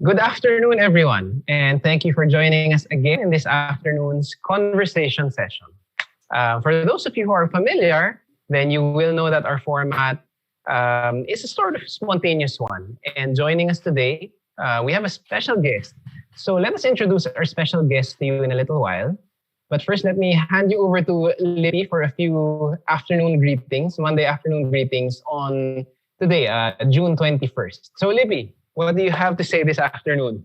Good afternoon, everyone, and thank you for joining us again in this afternoon's conversation session. For those of you who are familiar, then you will know that our format is a sort of spontaneous one. And joining us today, we have a special guest. So let us introduce our special guest to you in a little while. But first, let me hand you over to Lippi for a few afternoon greetings, Monday afternoon greetings on today, June 21st. So Lippi, what do you have to say this afternoon?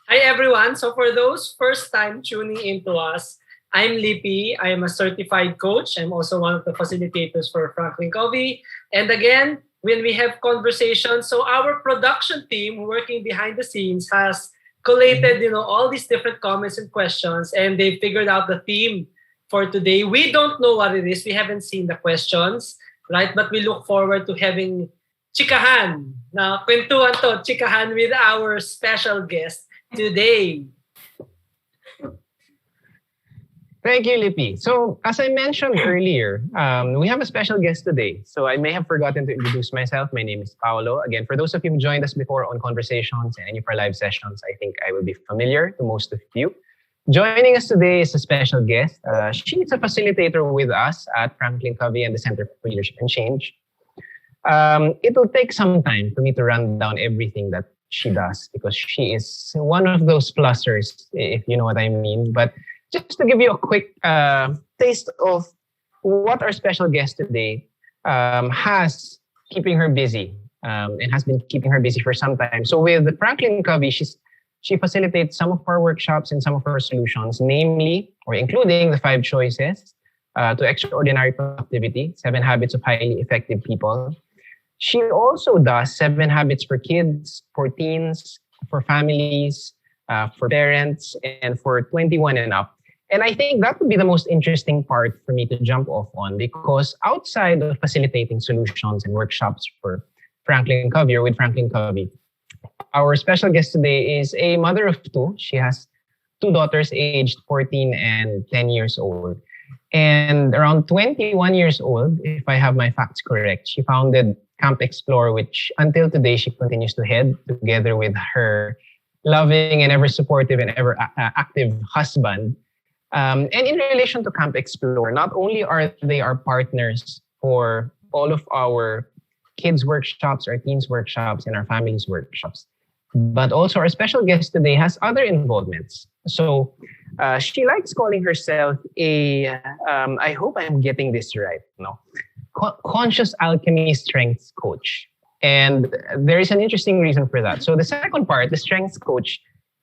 Hi, everyone. So for those first time tuning into us, I'm Lippi. I am a certified coach. I'm also one of the facilitators for FranklinCovey. And again, when we have conversations, so our production team working behind the scenes has collated, all these different comments and questions, and they figured out the theme for today. We don't know what it is. We haven't seen the questions, right? But we look forward to having chikahan, na kwentuhan to, chikahan with our special guest today. Thank you, Lippi. So, as I mentioned earlier, we have a special guest today. So, I may have forgotten to introduce myself. My name is Paolo. Again, for those of you who joined us before on Conversations and any of our live sessions, I think I will be familiar to most of you. Joining us today is a special guest. She's a facilitator with us at FranklinCovey and the Center for Leadership and Change. It will take some time for me to run down everything that she does because she is one of those plusers, if you know what I mean. But just to give you a quick taste of what our special guest today has keeping her busy and has been keeping her busy for some time. So with FranklinCovey, she facilitates some of our workshops and some of her solutions, namely or including the 5 choices to extraordinary productivity, 7 habits of highly effective people. She also does 7 habits for kids, for teens, for families, for parents, and for 21 and up. And I think that would be the most interesting part for me to jump off on because outside of facilitating solutions and workshops for FranklinCovey or with FranklinCovey, our special guest today is a mother of 2. She has 2 daughters aged 14 and 10 years old. And around 21 years old, if I have my facts correct, she founded Camp Explore, which until today she continues to head together with her loving and ever supportive and ever active husband. And in relation to Camp Explore, not only are they our partners for all of our kids' workshops, our teens' workshops, and our families' workshops, but also our special guest today has other involvements. So she likes calling herself I hope I'm getting this right, Conscious Alchemy Strengths Coach. And there is an interesting reason for that. So the second part, the Strengths Coach,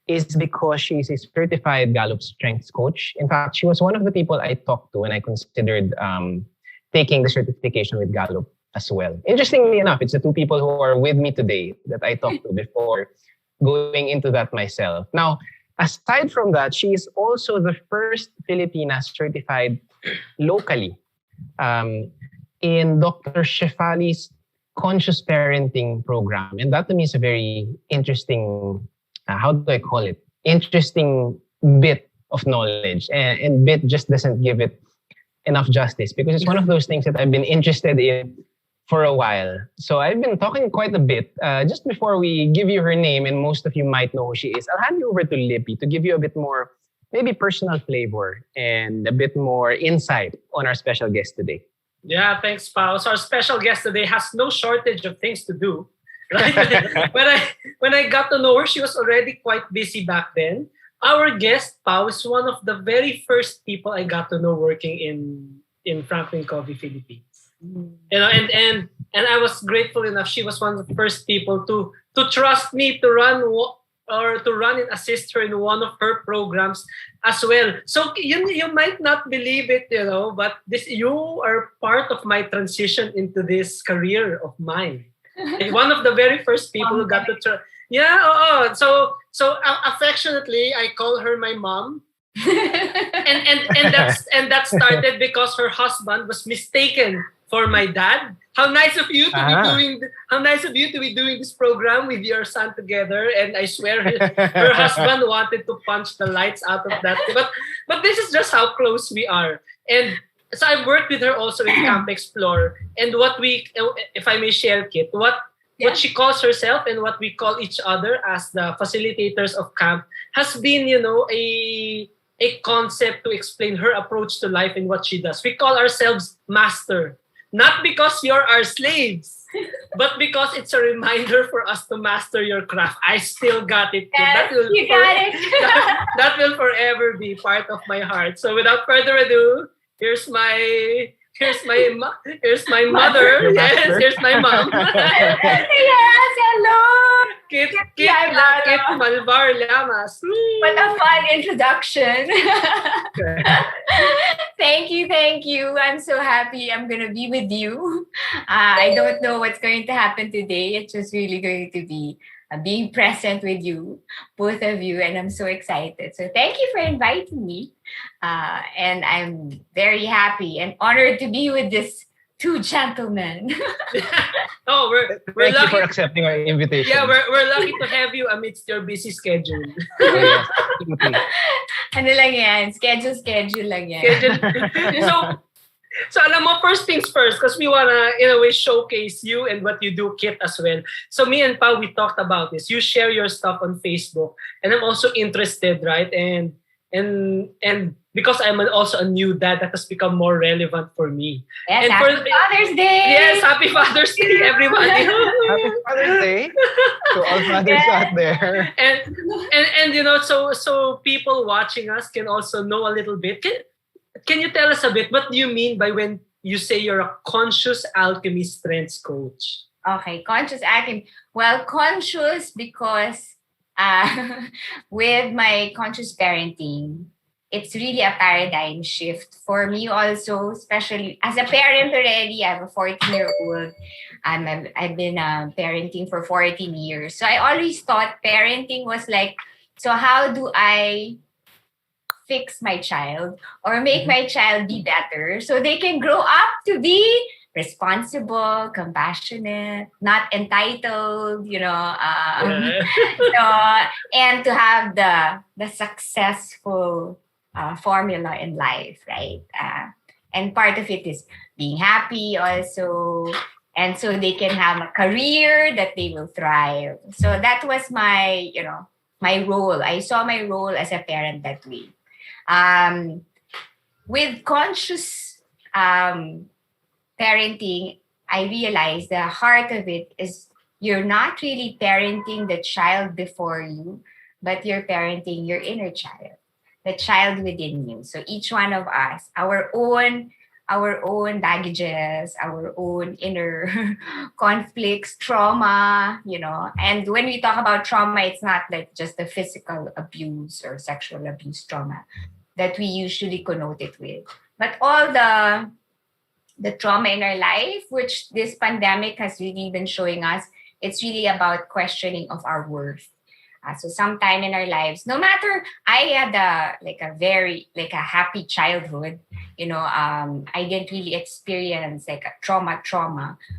is because she's a certified Gallup Strengths Coach. In fact, she was one of the people I talked to when I considered taking the certification with Gallup as well. Interestingly enough, it's the 2 people who are with me today that I talked to before going into that myself. Now, aside from that, she is also the first Filipina certified locally in Dr. Shefali's Conscious Parenting program. And that to me is a very interesting how do I call it? Interesting bit of knowledge. And bit just doesn't give it enough justice because it's one of those things that I've been interested in for a while. So I've been talking quite a bit. Just before we give you her name, and most of you might know who she is, I'll hand you over to Lippi to give you a bit more, maybe personal flavor and a bit more insight on our special guest today. Yeah, thanks, Paolo. So our special guest today has no shortage of things to do. Right? when I got to know her, she was already quite busy back then. Our guest, Pao, is one of the very first people I got to know working in FranklinCovey Philippines. And I was grateful enough. She was one of the first people to trust me to run and assist her in one of her programs as well. So you might not believe it, but you are part of my transition into this career of mine. One of the very first people who got to try. Yeah, so affectionately I call her my mom. and that started because her husband was mistaken for my dad. How nice of you to be Ah. how nice of you to be doing this program with your son together. And I swear her husband wanted to punch the lights out of that. But this is just how close we are. And so I've worked with her also in Camp Explore. And what we, if I may share, Kit, what she calls herself and what we call each other as the facilitators of camp has been, a concept to explain her approach to life and what she does. We call ourselves master. Not because you're our slaves, but because it's a reminder for us to master your craft. I still got it. Yes, you got it. That will forever be part of my heart. So without further ado, here's my mother. Yes, here's my mom. Yes, hello. Kit Malvar Llamas. What a fun introduction. Thank you. I'm so happy I'm going to be with you. I don't know what's going to happen today. It's just really going to be being present with you, both of you, and I'm so excited. So thank you for inviting me. And I'm very happy and honored to be with these two gentlemen. Oh, we're Thank lucky you for accepting our invitation. Yeah, we're lucky to have you amidst your busy schedule. Yes, absolutely. Ano lang yan? Schedule lang yan. So alam mo, first things first, because we wanna, in a way, showcase you and what you do, Kit, as well. So me and Pao, we talked about this. You share your stuff on Facebook, and I'm also interested, right? And because I'm also a new dad, that has become more relevant for me. Yes, and happy Father's Day! Yes, happy Father's Day, everybody. Happy Father's Day to all fathers out there. And so people watching us can also know a little bit. Can you tell us a bit, what do you mean by when you say you're a Conscious Alchemy Strengths Coach? Okay, Conscious Alchemy. Well, conscious because with my conscious parenting, it's really a paradigm shift for me also, especially as a parent already. I have a 14-year-old. I've been parenting for 14 years. So I always thought parenting was like, so how do I fix my child or make my child be better so they can grow up to be responsible, compassionate, not entitled, and to have the successful formula in life, right? And part of it is being happy also, and so they can have a career that they will thrive. So that was my role. I saw my role as a parent that way. With conscious parenting, I realized the heart of it is you're not really parenting the child before you, but you're parenting your inner child, the child within you. So each one of us, our own baggages, our own inner conflicts, trauma, And when we talk about trauma, it's not like just the physical abuse or sexual abuse trauma that we usually connote it with, but all the trauma in our life, which this pandemic has really been showing us, it's really about questioning of our worth. So sometime in our lives, no matter, I had a very happy childhood, I didn't really experience like a trauma,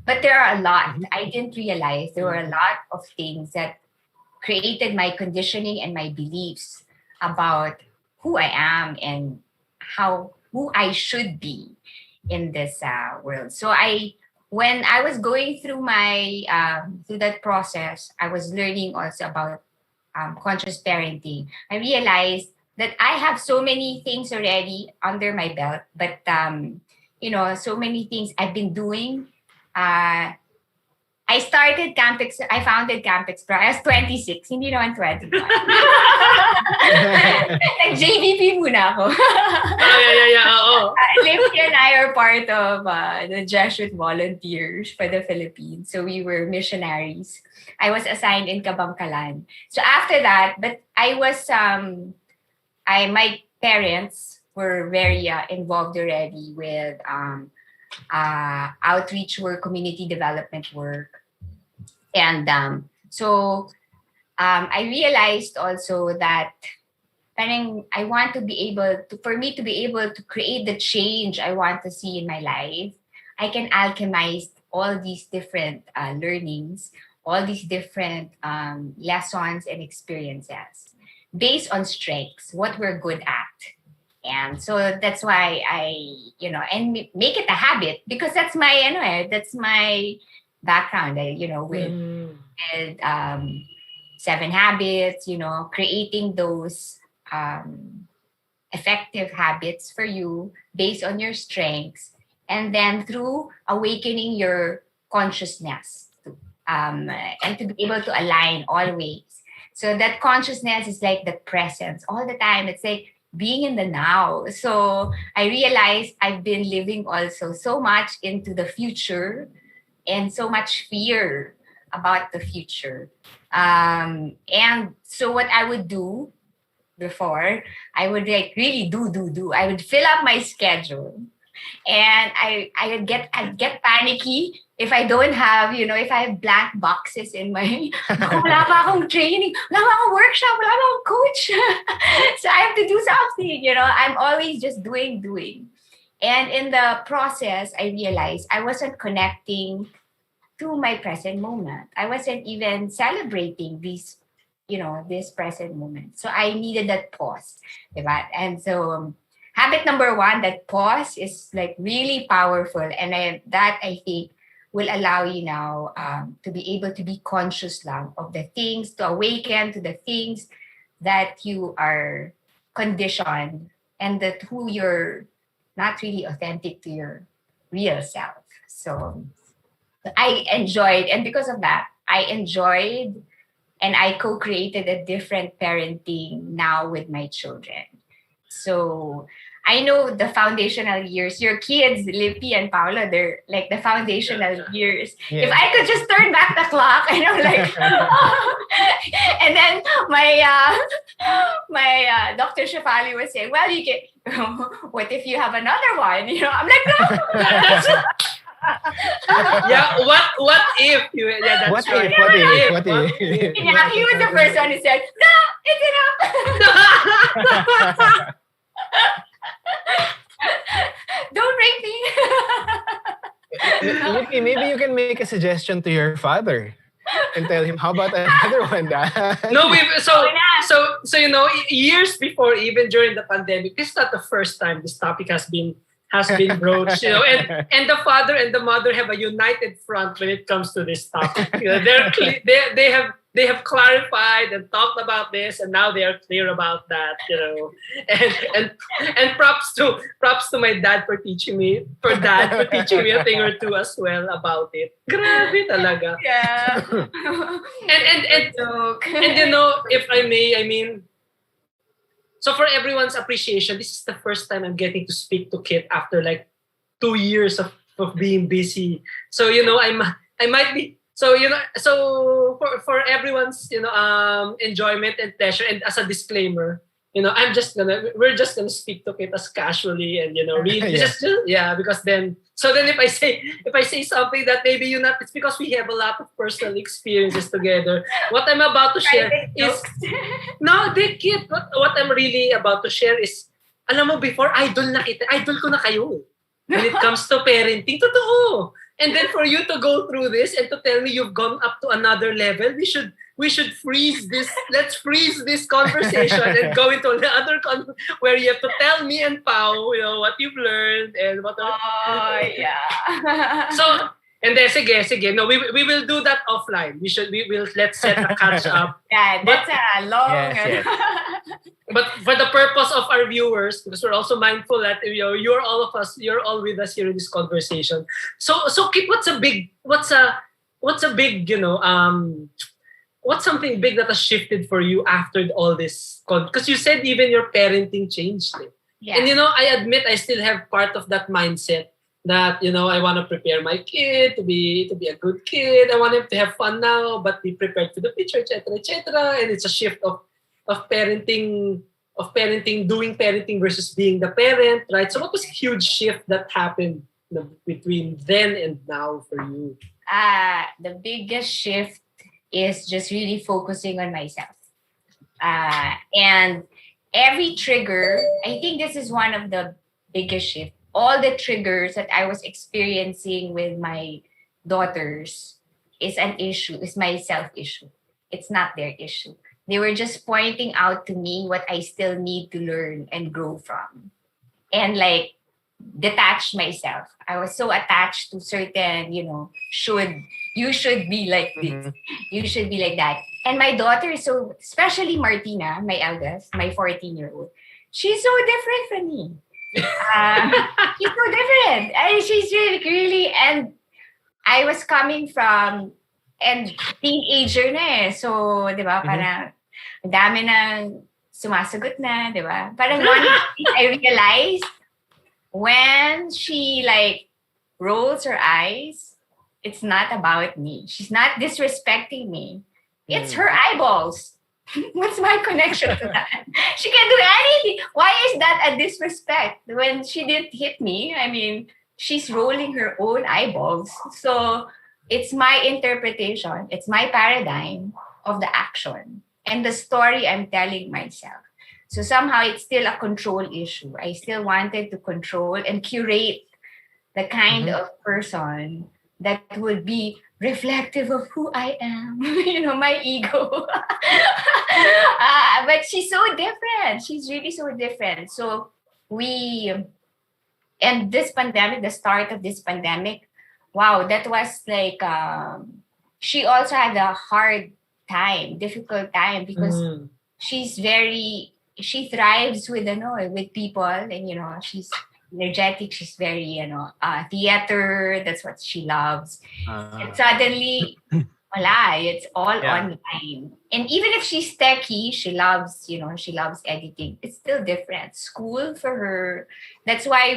but there are a lot. I didn't realize there were a lot of things that created my conditioning and my beliefs about who I am and who I should be in this world. So when I was going through through that process, I was learning also about conscious parenting. I realized that I have so many things already under my belt, but so many things I've been doing. I founded Camp Explore. I was 26, hindi naman 21. Nag-JVP muna ako. Yeah. Lipio and I are part of the Jesuit volunteers for the Philippines. So we were missionaries. I was assigned in Kabangkalan. So after that, but my parents were very involved already with outreach work, community development work. And so I realized also that I want to be able to, for me to be able to create the change I want to see in my life, I can alchemize all these different learnings, all these different lessons and experiences based on strengths, what we're good at. And so that's why and make it a habit, because that's my background, with 7 habits, creating those effective habits for you based on your strengths. And then through awakening your consciousness, and to be able to align always. So that consciousness is like the presence all the time. It's like being in the now. So I realized I've been living also so much into the future and so much fear about the future. And so what I would do before, I would like really do. I would fill up my schedule, and I'd get panicky if I don't have, if I have blank boxes in my, wala pa akong training, wala pa akong workshop, wala pa akong coach. So I have to do something, I'm always just doing. And in the process, I realized I wasn't connecting to my present moment. I wasn't even celebrating this present moment. So I needed that pause. Diba? And so habit number 1, that pause is like really powerful. And I think will allow you now to be able to be conscious lang of the things, to awaken to the things that you are conditioned, and that who you're not really authentic to your real self. So I enjoyed, and because of that, I enjoyed and I co-created a different parenting now with my children. So I know the foundational years, your kids, Lipio and Paolo, they're like the foundational years. Yeah. If I could just turn back the clock, and I'm like, and then my Dr. Shafali was saying, well, you can, what if you have another one? I'm like, no. Yeah, what if? Yeah, that's right. What if? Yeah, he was the first one who said, no, it's enough. Don't rape me. Lipio, maybe you can make a suggestion to your father and tell him, how about another one, Dad? No, so years before, even during the pandemic, this is not the first time this topic has been broached, and the father and the mother have a united front when it comes to this topic. They have clarified and talked about this, and now they are clear about that. And props to my dad for teaching me a thing or two as well about it. Grabe talaga. Yeah. and if I may, I mean. So for everyone's appreciation, this is the first time I'm getting to speak to Kit after like 2 years of being busy. So I might be so for everyone's enjoyment and pleasure, and as a disclaimer, we're just gonna speak to Kit as casually and really just because then if I say something that maybe it's because we have a lot of personal experiences together. What I'm about to share is no, Kit. What I'm really about to share is, alam mo, before idol ko na kayo when it comes to parenting. Totoo. And then for you to go through this and to tell me you've gone up to another level, we should freeze this. Let's freeze this conversation and go into another where you have to tell me and Pao, what you've learned and what. Oh yeah. So and then sige. No, we will do that offline. Let's set a catch up. Yeah, that's a long. Yes. But for the purpose of our viewers, because we're also mindful that you're all with us here in this conversation. So Kit, what's something big that has shifted for you after all this? Because you said even your parenting changed. Yeah. And I admit I still have part of that mindset that I want to prepare my kid to be a good kid. I want him to have fun now, but be prepared for the future, etc., etc. And it's a shift of parenting, doing parenting versus being the parent, right? So what was a huge shift that happened between then and now for you? The biggest shift is just really focusing on myself. And every trigger, I think this is one of the biggest shifts. all the triggers that I was experiencing with my daughters is an issue, is my self issue. It's not their issue. They were just pointing out to me what I still need to learn and grow from. And like detach myself. I was so attached to certain, you should be like this. You should be like that. And my daughter is so, especially Martina, my eldest, my 14-year-old, she's so different from me. She's so different. And she's really, and I was coming from, and teenager na eh. So, di ba, parang, ang dami na sumasagot na, di ba? Parang one thing I realized, when she like rolls her eyes, it's not about me. She's not disrespecting me. It's her eyeballs. What's my connection to that? She can do anything. Why is that a disrespect? When she didn't hit me, I mean, she's rolling her own eyeballs. So it's my interpretation. It's my paradigm of the action and the story I'm telling myself. So somehow it's still a control issue. I still wanted to control and curate the kind of person that would be reflective of who I am, my ego. But she's so different. She's really so different. So and this pandemic, the start of this pandemic, wow, that was like, she also had a difficult time because she thrives with people, and she's energetic. She's very theater. That's what she loves. And suddenly, it's all online. And even if she's techie, she loves editing. It's still different. School for her. That's why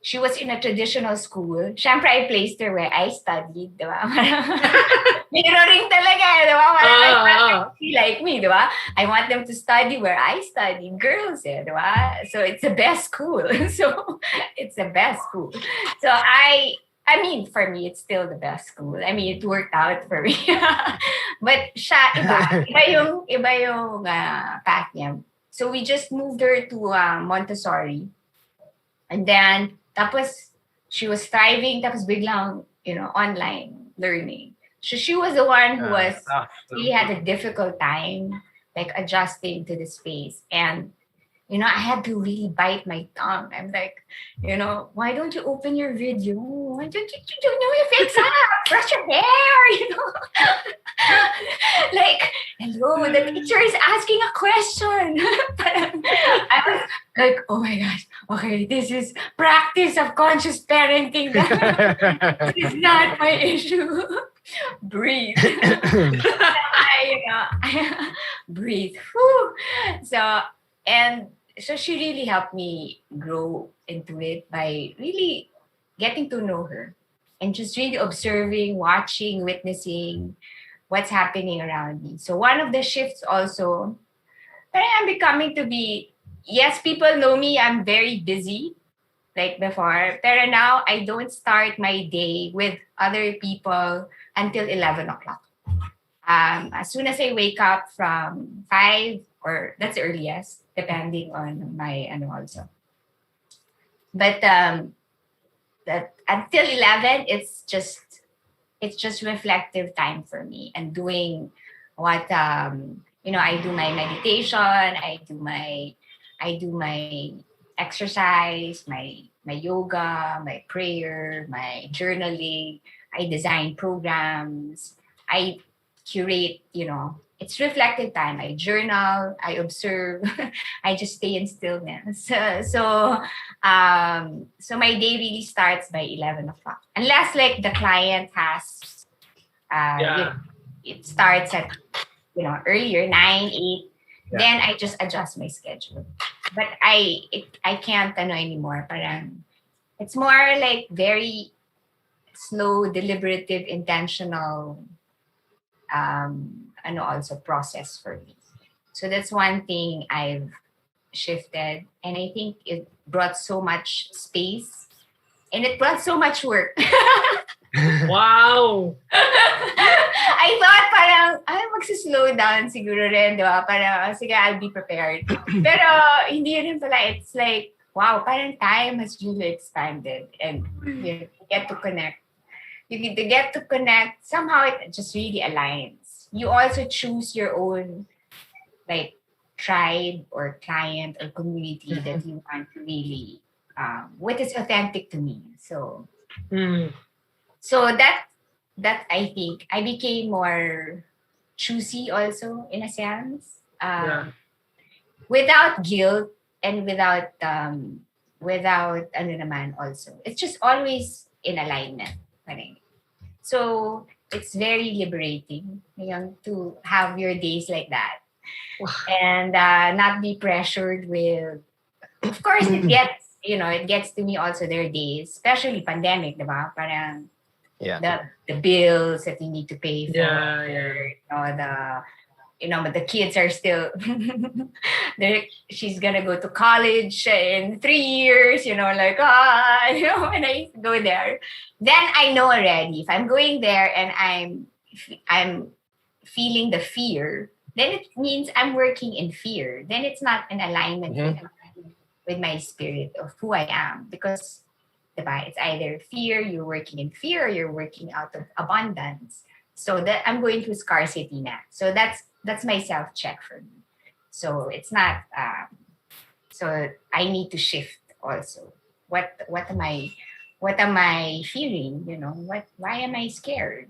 she was in a traditional school. Siyempre, I placed her where I studied, di ba? Mirroring talaga, di ba? She like me, di ba? I want them to study where I studied. Girls, di ba? So it's the best school. So it's the best school. So I mean, for me, it's still the best school. I mean, it worked out for me. But siya, iba yung path niya. So we just moved her to Montessori. And then, tapos, she was thriving, tapos biglang, online learning. So she was the one who she had a difficult time, like, adjusting to the space. And, I had to really bite my tongue. I'm like, why don't you open your video? Why don't you fix up? Brush your hair, Like, hello, the teacher is asking a question. I was like, oh my gosh, okay, this is practice of conscious parenting. This is not my issue. Breathe. Breathe. Whew. So she really helped me grow into it by really getting to know her and just really observing, watching, witnessing what's happening around me. So one of the shifts also, I'm becoming to be, yes, people know me, I'm very busy like before, but now I don't start my day with other people until 11 o'clock. As soon as I wake up from 5, or that's the earliest, depending on my also. But that until 11, it's just reflective time for me and doing what I do my meditation, I do my exercise, my yoga, my prayer, my journaling. I design programs. I curate, it's reflective time. I journal, I observe, I just stay in stillness. So my day really starts by 11 o'clock. Unless like the client has, it starts at, earlier, 9, 8, then I just adjust my schedule. But I can't anymore. Parang, it's more like very slow, deliberative, intentional, also process for me. So that's one thing I've shifted, and I think it brought so much space and it brought so much work. Wow! I thought parang, magsislow down siguro rin, di ba? Parang, sige, I'll be prepared. Pero hindi rin pala. It's like, wow, parang time has really expanded, and you get to connect. You get to connect. Somehow it just really aligns. You also choose your own like tribe or client or community that you want to really what is authentic to me. So Mm. that I think I became more choosy also in a sense. Yeah. Without guilt and without ano naman also. It's just always in alignment. Parang. So it's very liberating, to have your days like that. And not be pressured with, of course it gets to me also. There are days, especially pandemic, diba? Parang Yeah. the bills that you need to pay for, but the kids are still she's gonna go to college in 3 years, when I go there, then I know already if I'm going there and I'm feeling the fear, then it means I'm working in fear. Then it's not in alignment with my spirit of who I am, because it's either fear, you're working in fear, or you're working out of abundance. So that I'm going through scarcity now. So that's my self-check for me. So it's not so I need to shift also. What am I feeling? Why am I scared?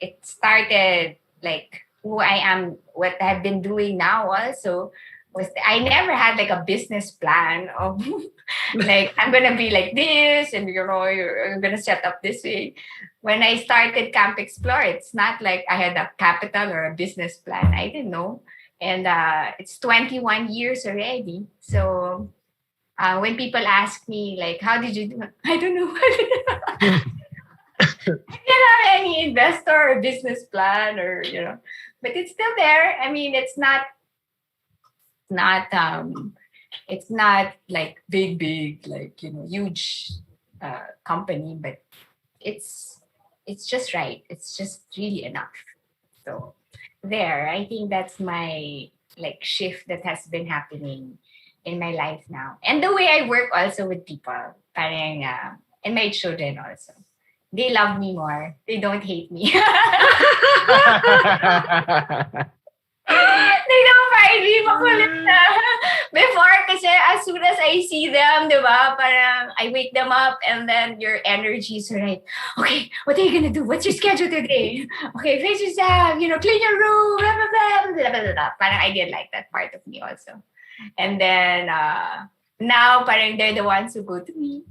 It started like who I am, what I've been doing now also was I never had like a business plan of like I'm gonna be like this and you're gonna set up this way. When I started Camp Explore, it's not like I had a capital or a business plan. I didn't know. And it's 21 years already. So when people ask me like, how did you do it? I don't know. I didn't have any investor or business plan but it's still there. I mean, it's not like big like huge company, but it's just right. It's just really enough. So there, I think that's my like shift that has been happening in my life now, and the way I work also with people, parang and my children also. They love me more. They don't hate me. They don't find me makulit na. Before, kasi as soon as I see them, di ba, parang I wake them up and then your energies are like, okay, what are you gonna do? What's your schedule today? Okay, face yourself, clean your room, blah, blah, blah, blah, blah, blah. Parang I did like that part of me also. And then, now, parang they're the ones who go to me.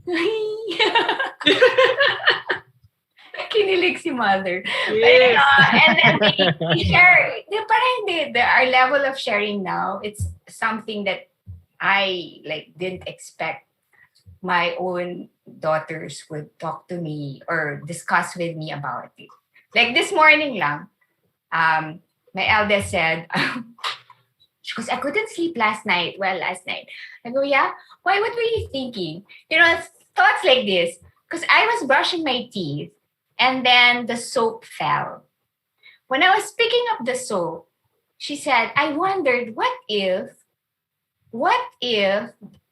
Kinilig si mother. Yes. And then we share. Our level of sharing now, it's something that I like didn't expect my own daughters would talk to me or discuss with me about it. Like this morning lang, my eldest said, she goes, I couldn't sleep last night. I go, yeah? Why? What were you thinking? Thoughts like this. Because I was brushing my teeth and then the soap fell. When I was picking up the soap, she said, I wondered, what if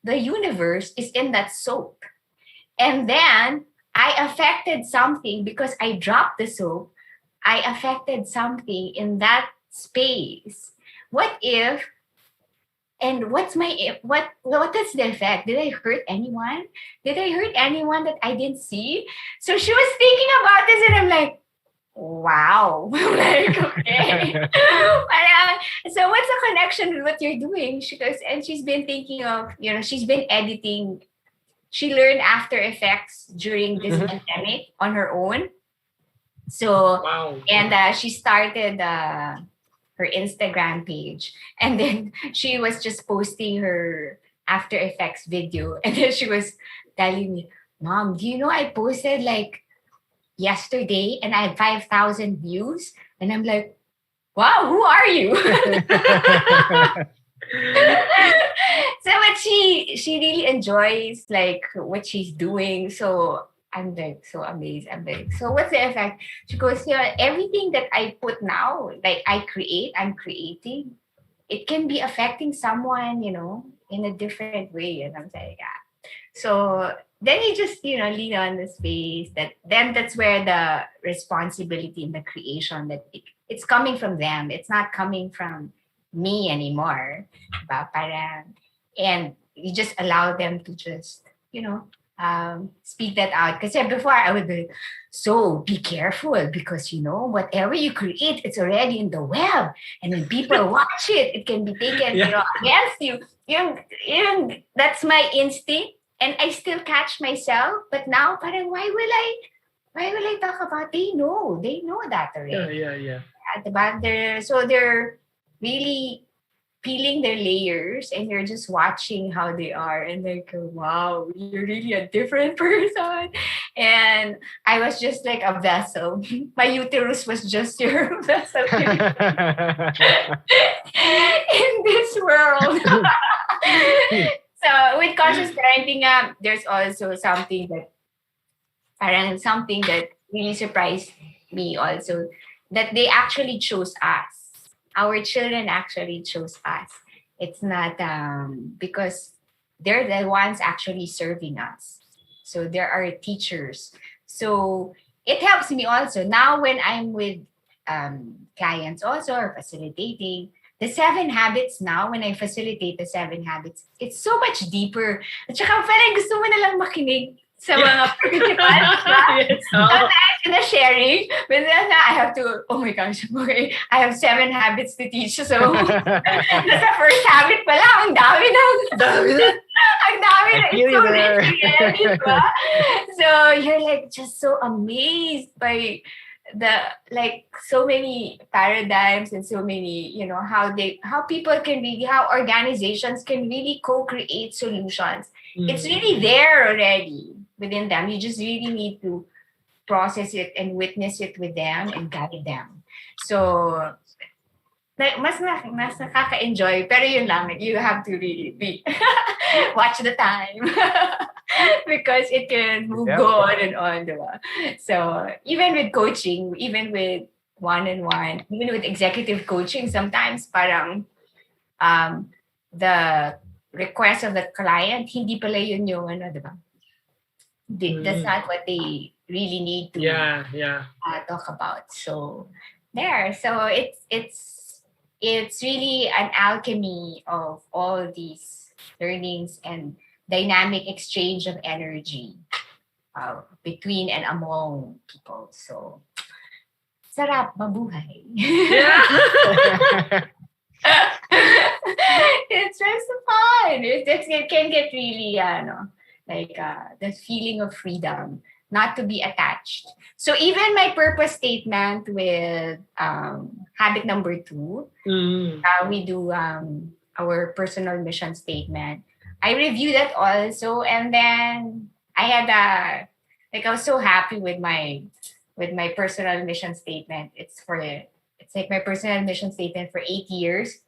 the universe is in that soap? And then I affected something because I dropped the soap. I affected something in that space. What if, and what is the effect? Did I hurt anyone? Did I hurt anyone that I didn't see? So she was thinking about this and I'm like, wow. Like, okay. So what's the connection with what you're doing? She goes, and she's been thinking of, she's been editing. She learned After Effects during this pandemic on her own. So, wow. And she started her Instagram page. And then she was just posting her After Effects video. And then she was telling me, Mom, do you know I posted like yesterday and I had 5,000 views? And I'm like, wow, who are you? So but she really enjoys like what she's doing. So I'm like so amazed. I'm like, so what's the effect? She goes, everything that I put now, like I'm creating, it can be affecting someone, in a different way. And I'm like, yeah. So then you just, lean on the space that's where the responsibility in the creation that it's coming from them. It's not coming from me anymore. Diba? Parang, and you just allow them to just, speak that out. Because before I would be, so be careful because, whatever you create, it's already in the web. And when people watch it, it can be taken, against you. Even that's my instinct. And I still catch myself. But now, parang, why will I talk about? They know that already. Yeah. They're really peeling their layers, and you're just watching how they are, and they go, wow, you're really a different person. And I was just like a vessel. My uterus was just your vessel in this world. So with conscious parenting, there's also something that really surprised me also, that they actually chose us. Our children actually chose us. It's not because they're the ones actually serving us. So there are teachers. So it helps me also. Now when I'm with clients also or facilitating, the 7 habits now, when I facilitate the 7 habits, it's so much deeper. At saka parang gusto mo na lang makinig sa mga principals. Sometimes in the sharing, but then I have to, oh my gosh, okay, I have 7 habits to teach. So, nasa first habit pa lang, ang dami na. It's so rich again, diba? So, you're like just so amazed by so many paradigms and so many, how people can really, how organizations can really co-create solutions. It's really there already within them. You just really need to process it and witness it with them and guide them. So, mas nakaka-enjoy. Pero yun lang, you have to really watch the time. Because it can go on and on. Diba? So, even with coaching, even with one-on-one, even with executive coaching, sometimes parang the request of the client, hindi pala yun yung diba? That's not what they really need to talk about. So there. So it's really an alchemy of all these learnings and dynamic exchange of energy between and among people. So sarap mabuhay. It's just fun. It can get really the feeling of freedom, not to be attached. So even my purpose statement with habit number 2, we do our personal mission statement. I reviewed that also, and then I had I was so happy with my personal mission statement. It's like my personal mission statement for 8 years.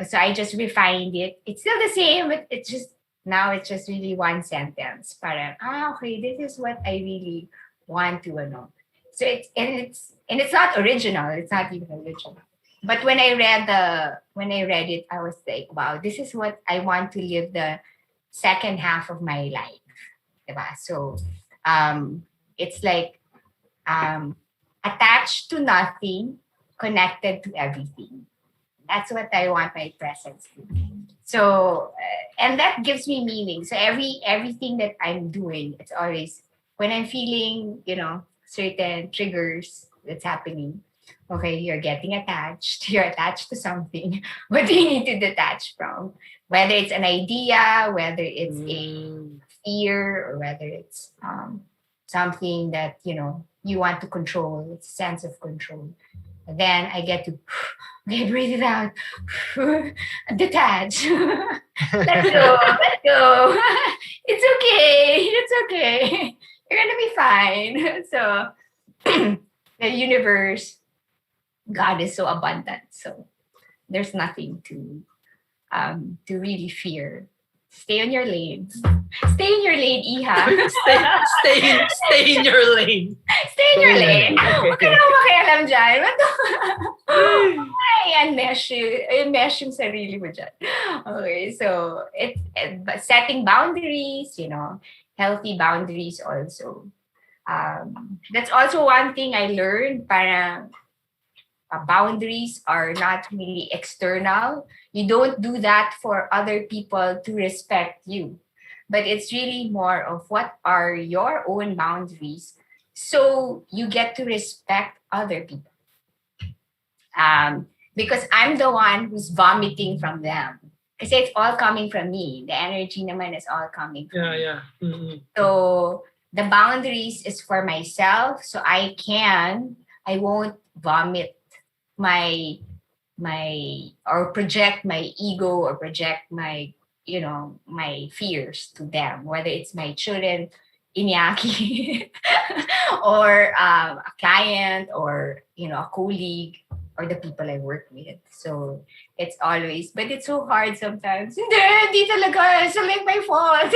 So I just refined it. It's still the same, but it's just really one sentence. Parang, okay, this is what I really want to know. So it's not original. It's not even original. But when I read it, I was like, wow, this is what I want to live the second half of my life. Diba? So it's like attached to nothing, connected to everything. That's what I want my presence to be. So, and that gives me meaning. So everything that I'm doing, it's always when I'm feeling, certain triggers that's happening. Okay, you're getting attached. You're attached to something. What do you need to detach from? Whether it's an idea, whether it's a fear, or whether it's something that, you want to control. It's a sense of control. And then I get to breathe it out. Detach. Let go. It's okay. You're going to be fine. So the universe, God is so abundant. So there's nothing to really fear. Stay on your lane. Stay in your lane, Iha. Stay in your lane. Stay in your lane. Huwag ka naman makialam dyan. Ay, mesh yung sarili mo dyan. Okay, so setting boundaries, healthy boundaries also. That's also one thing I learned. Parang boundaries are not really external. You don't do that for other people to respect you. But it's really more of what are your own boundaries so you get to respect other people. Because I'm the one who's vomiting from them. Because it's all coming from me. The energy naman is all coming from me. Yeah. Mm-hmm. So the boundaries is for myself, so I won't vomit my or project my ego or project my my fears to them, whether it's my children, Iñaki, or a client, or a colleague, or the people I work with. So it's always, but it's so hard sometimes. Hindi talaga, it's like my fault.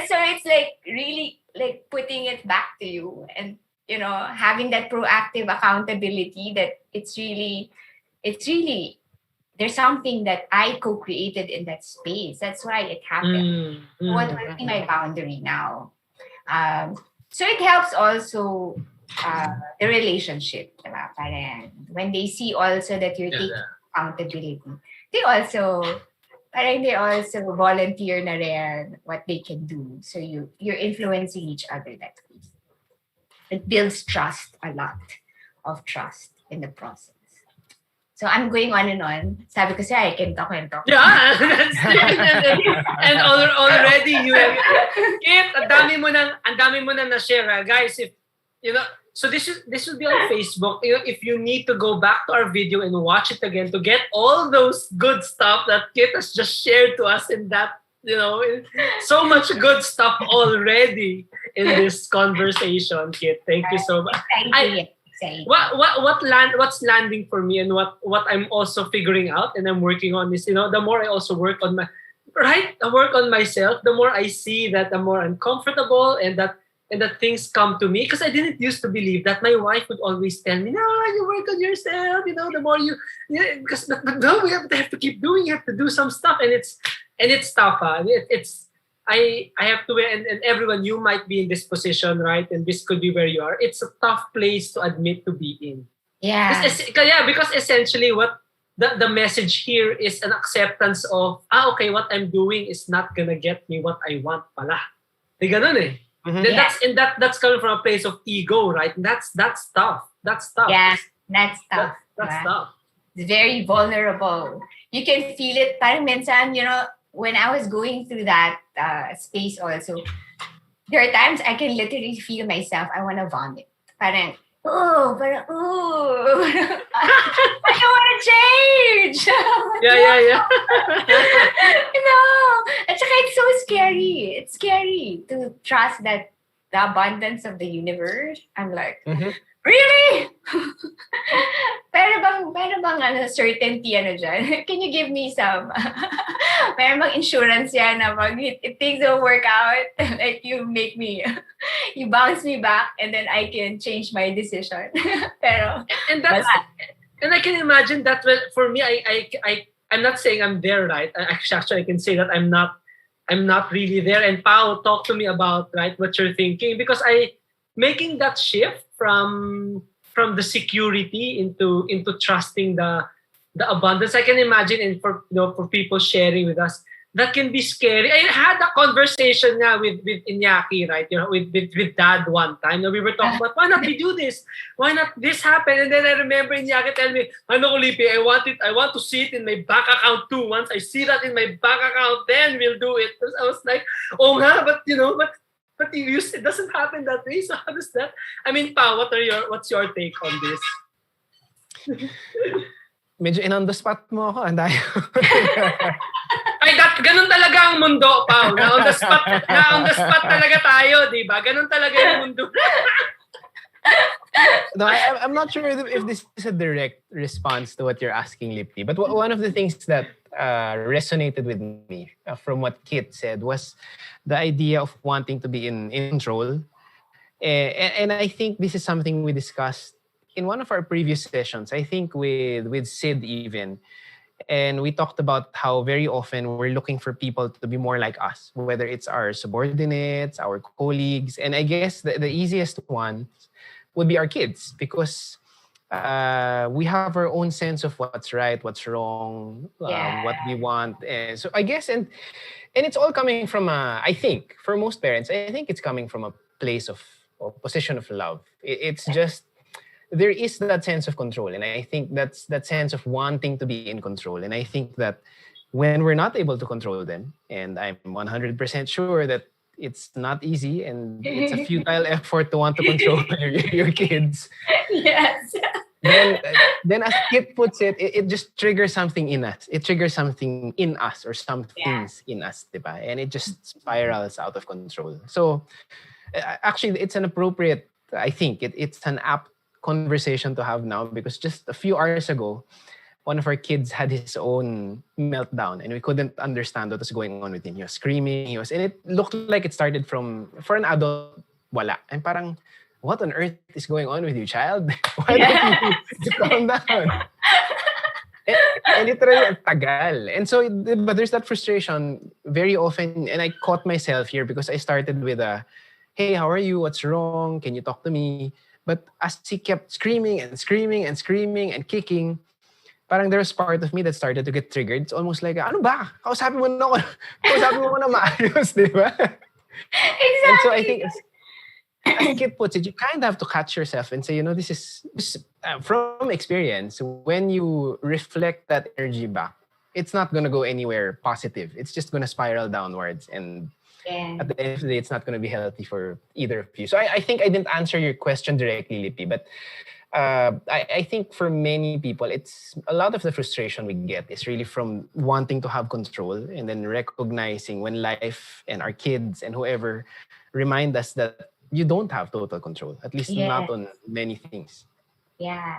So it's like really like putting it back to you, and having that proactive accountability that it's really there's something that I co-created in that space. That's why it happened. What will be my boundary now? So it helps also the relationship. Diba? Parang when they see also that you're taking accountability, they also volunteer na rin what they can do. So you're influencing each other that way. It builds trust, a lot of trust in the process. So I'm going on and on. Sabi ko siya, I can talk and talk. Yeah, and already you have, Kit, ang dami mo nang na-share, guys. If so this will be on Facebook. If you need to go back to our video and watch it again to get all those good stuff that Kit has just shared to us in that, so much good stuff already in this conversation, Kit. Thank you so much. Thank you. What's landing for me, and what I'm also figuring out and I'm working on is, the more I also work on myself, the more I see that the more I'm comfortable and that things come to me. Because I didn't used to believe that my wife would always tell me, no, you work on yourself, the more because we have to keep doing, you have to do some stuff, and it's tough. I have to, and everyone, you might be in this position, right? And this could be where you are. It's a tough place to admit to be in. Yeah. Because essentially what the message here is an acceptance of, okay, what I'm doing is not gonna get me what I want pala. Ganun eh. Mm-hmm. That's coming from a place of ego, right? And that's tough. That's tough. Yeah, that's tough. That's tough. It's very vulnerable. You can feel it. Parang minsan, when I was going through that space also, there are times I can literally feel myself, I want to vomit. Parang, I don't want to change. Yeah. At saka it's so scary. It's scary to trust that the abundance of the universe. I'm like, really? Pero bang certainty dyan? Can you give me some? Pero bang insurance yan na if things don't work out, like you bounce me back and then I can change my decision. Pero and I can imagine that for me, I'm not saying I'm there, right? Actually, I can say that I'm not really there. And Pao, talk to me about, right, what you're thinking, because making that shift from the security into trusting the abundance. I can imagine, and for people sharing with us, that can be scary. I had a conversation with Iñaki, right? With Dad one time. We were talking about, why not we do this? Why not this happen? And then I remember Iñaki telling me, Lipio, I want to see it in my bank account too. Once I see that in my bank account, then we'll do it. I was like, oh nga, but it doesn't happen that way. So how does that? I mean, Pa, what's your take on this? Medyo in-on the spot mo ako. Anday. Ay, ganun talaga ang mundo, Pa. Na on the spot talaga tayo, di ba? Ganun talaga yung mundo. No, I'm not sure if this is a direct response to what you're asking, Lipti. But one of the things that resonated with me from what Kit said was the idea of wanting to be in control. And I think this is something we discussed in one of our previous sessions, I think with Sid even. And we talked about how very often we're looking for people to be more like us, whether it's our subordinates, our colleagues. And I guess the easiest one would be our kids, because we have our own sense of what's right, what's wrong, what we want. And so I guess, and it's all coming from, I think, for most parents, I think it's coming from a place of or position of love. It's just, there is that sense of control. And I think that's that sense of wanting to be in control. And I think that when we're not able to control them, and I'm 100% sure that it's not easy and it's a futile effort to want to control your kids. Yes. Then as Kit puts it, it just triggers something in us. It triggers something in us or some things in us, diba? And it just spirals out of control. So actually, it's an appropriate, I think, it's an apt conversation to have now, because just a few hours ago, one of our kids had his own meltdown and we couldn't understand what was going on with him. He was screaming, and it looked like it started from, for an adult, wala. And parang, what on earth is going on with you, child? Why don't you calm down? And literally, tagal. And so, but there's that frustration very often, and I caught myself here because I started with hey, how are you? What's wrong? Can you talk to me? But as he kept screaming and screaming and screaming and kicking, parang there's part of me that started to get triggered. It's almost like, ano ba? Kausapin mo na ako. Kausapin mo na maayos, di ba? Exactly. And so I think, as Kit puts it, you kind of have to catch yourself and say, this is from experience, when you reflect that energy back, it's not going to go anywhere positive. It's just going to spiral downwards. And at the end of the day, it's not going to be healthy for either of you. So I think I didn't answer your question directly, Lippy, but I think for many people, it's a lot of the frustration we get is really from wanting to have control and then recognizing when life and our kids and whoever remind us that you don't have total control, at least not on many things. Yeah.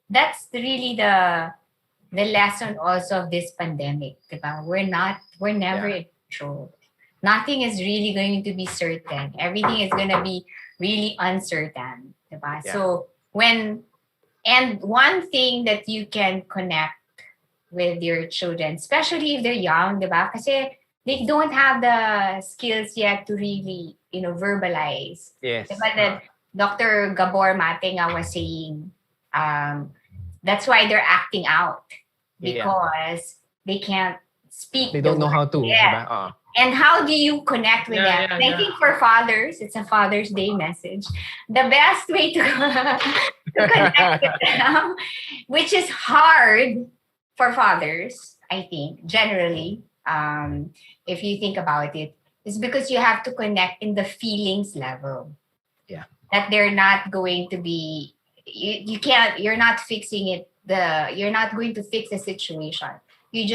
That's really the lesson also of this pandemic. Diba? We're never in control. Nothing is really going to be certain. Everything is going to be really uncertain. Diba? Yeah. So one thing that you can connect with your children, especially if they're young, diba? Kasi they don't have the skills yet to really, verbalize. Yes. Diba? That Dr. Gabor Matenga was saying, that's why they're acting out, because they can't speak. They don't know how to. Yeah. Diba? And how do you connect with them? And I think for fathers, it's a Father's Day message. The best way to connect with them, which is hard for fathers, I think, generally, if you think about it, is because you have to connect in the feelings level. Yeah. That they're not going to be, you're not fixing it, you're not going to fix the situation. They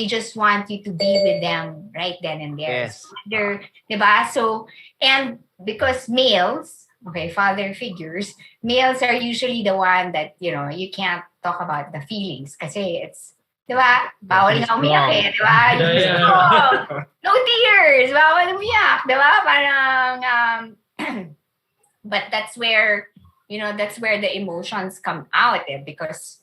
just want you to be with them right then and there. Yes. So, diba? So, and because males, father figures, males are usually the one that, you can't talk about the feelings kasi it's, diba? Bawal na umiyak eh, diba? No tears, bawal umiyak, diba? Parang, but that's where the emotions come out because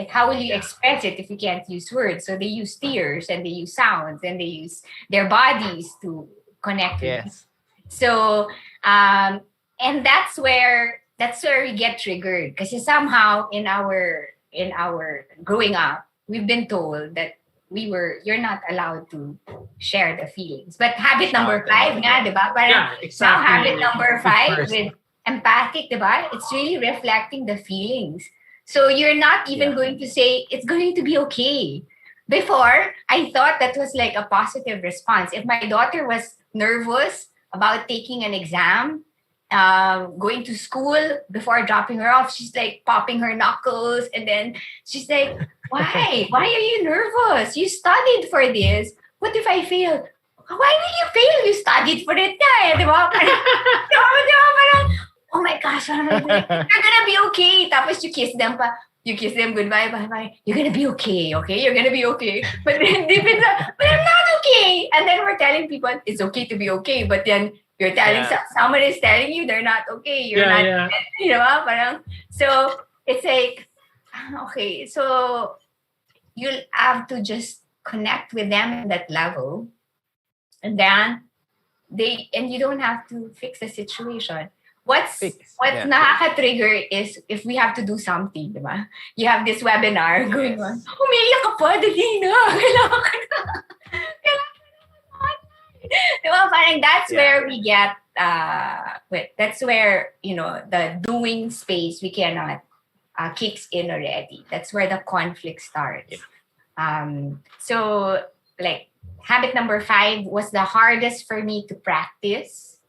how will you express it if you can't use words? So they use tears and they use sounds and they use their bodies to connect with you. So and that's where we get triggered because somehow in our growing up we've been told that you're not allowed to share the feelings. But habit number 5 nga, diba? Parang exactly. Now habit number 5 with empathic, diba? It's really reflecting the feelings. So you're not even going to say, it's going to be okay. Before, I thought that was like a positive response. If my daughter was nervous about taking an exam, going to school before dropping her off, she's like popping her knuckles. And then she's like, why? Why are you nervous? You studied for this. What if I fail? Why will you fail? You studied for it. Diba? Parang, oh my gosh, you're gonna be okay. Tapos you kiss them pa. You kiss them goodbye, bye. You're gonna be okay, okay? You're gonna be okay. But then deep inside, but I'm not okay. And then we're telling people it's okay to be okay. But then you're telling someone is telling you they're not okay. You're not, you know, parang, so it's like, okay, so you'll have to just connect with them at that level. And then you don't have to fix the situation. What's nakaka-trigger is if we have to do something, diba? You have this webinar going on. Umiiyak ka pa, dali na. Kailangan ka na. Diba? Parang that's where we get, that's where, you know, the doing space we cannot kicks in already. That's where the conflict starts. So, like, habit number 5 was the hardest for me to practice.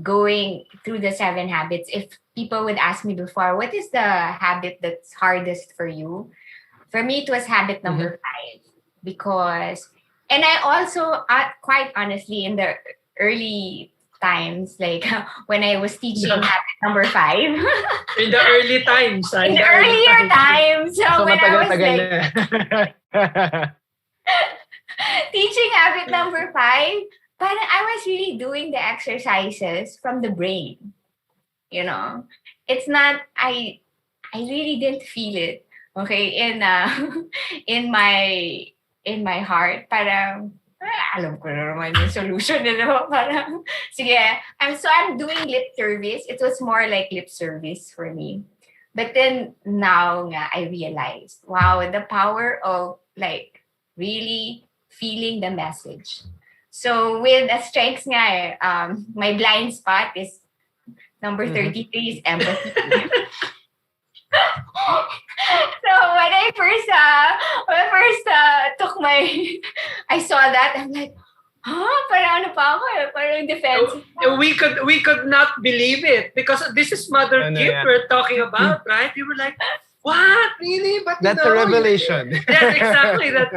Going through the 7 habits, if people would ask me before, what is the habit that's hardest for you? For me, it was habit number 5 because, and I also, quite honestly, in the early times, like when I was teaching habit number 5. In the early times. In the earlier times. So when I was teaching habit number 5, but I was really doing the exercises from the brain. You know, it's not, I really didn't feel it. Okay, in my heart, parang, alam ko na naman yung solution nila. Parang, sige, I'm doing lip service. It was more like lip service for me. But then now I realized, wow, the power of like really feeling the message. So with the strengths nga, my blind spot is number 33 is empathy. So when I first took I saw that, I'm like, parang ano pa ako parang defensive. We could not believe it because this is Mother Kit we're talking about, right? We were like, what? Really? But that's a revelation. That's exactly that.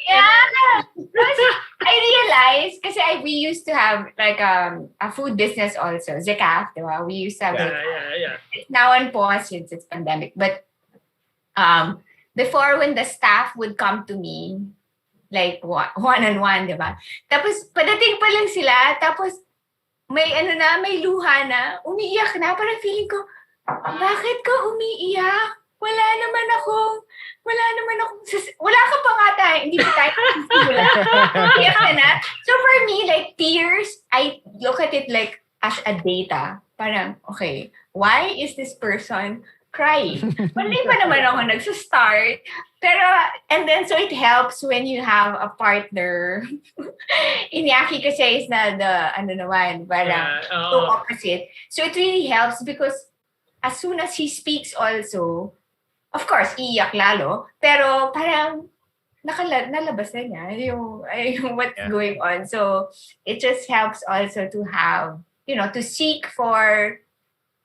Yeah. I realized because we used to have like a food business also, Zekaf, diba? We used to have It's now on pause since it's pandemic. But before when the staff would come to me, like one-on-one, diba? Tapos padating pa lang sila, tapos may luha na, umiiyak na, parang feeling ko, bakit ka umiiyak? Wala ka pa nga tayo, hindi pa tayo So for me, like tears, I look at it like as a data. Parang, okay, why is this person crying? Hindi pa naman ako nagsastart. Pero, and then so it helps when you have a partner. Inyaki kasi is na the, parang so opposite. So it really helps because as soon as he speaks also, of course, iiyak lalo, pero parang nalabas na niya yung what's going on. So it just helps also to have, to seek for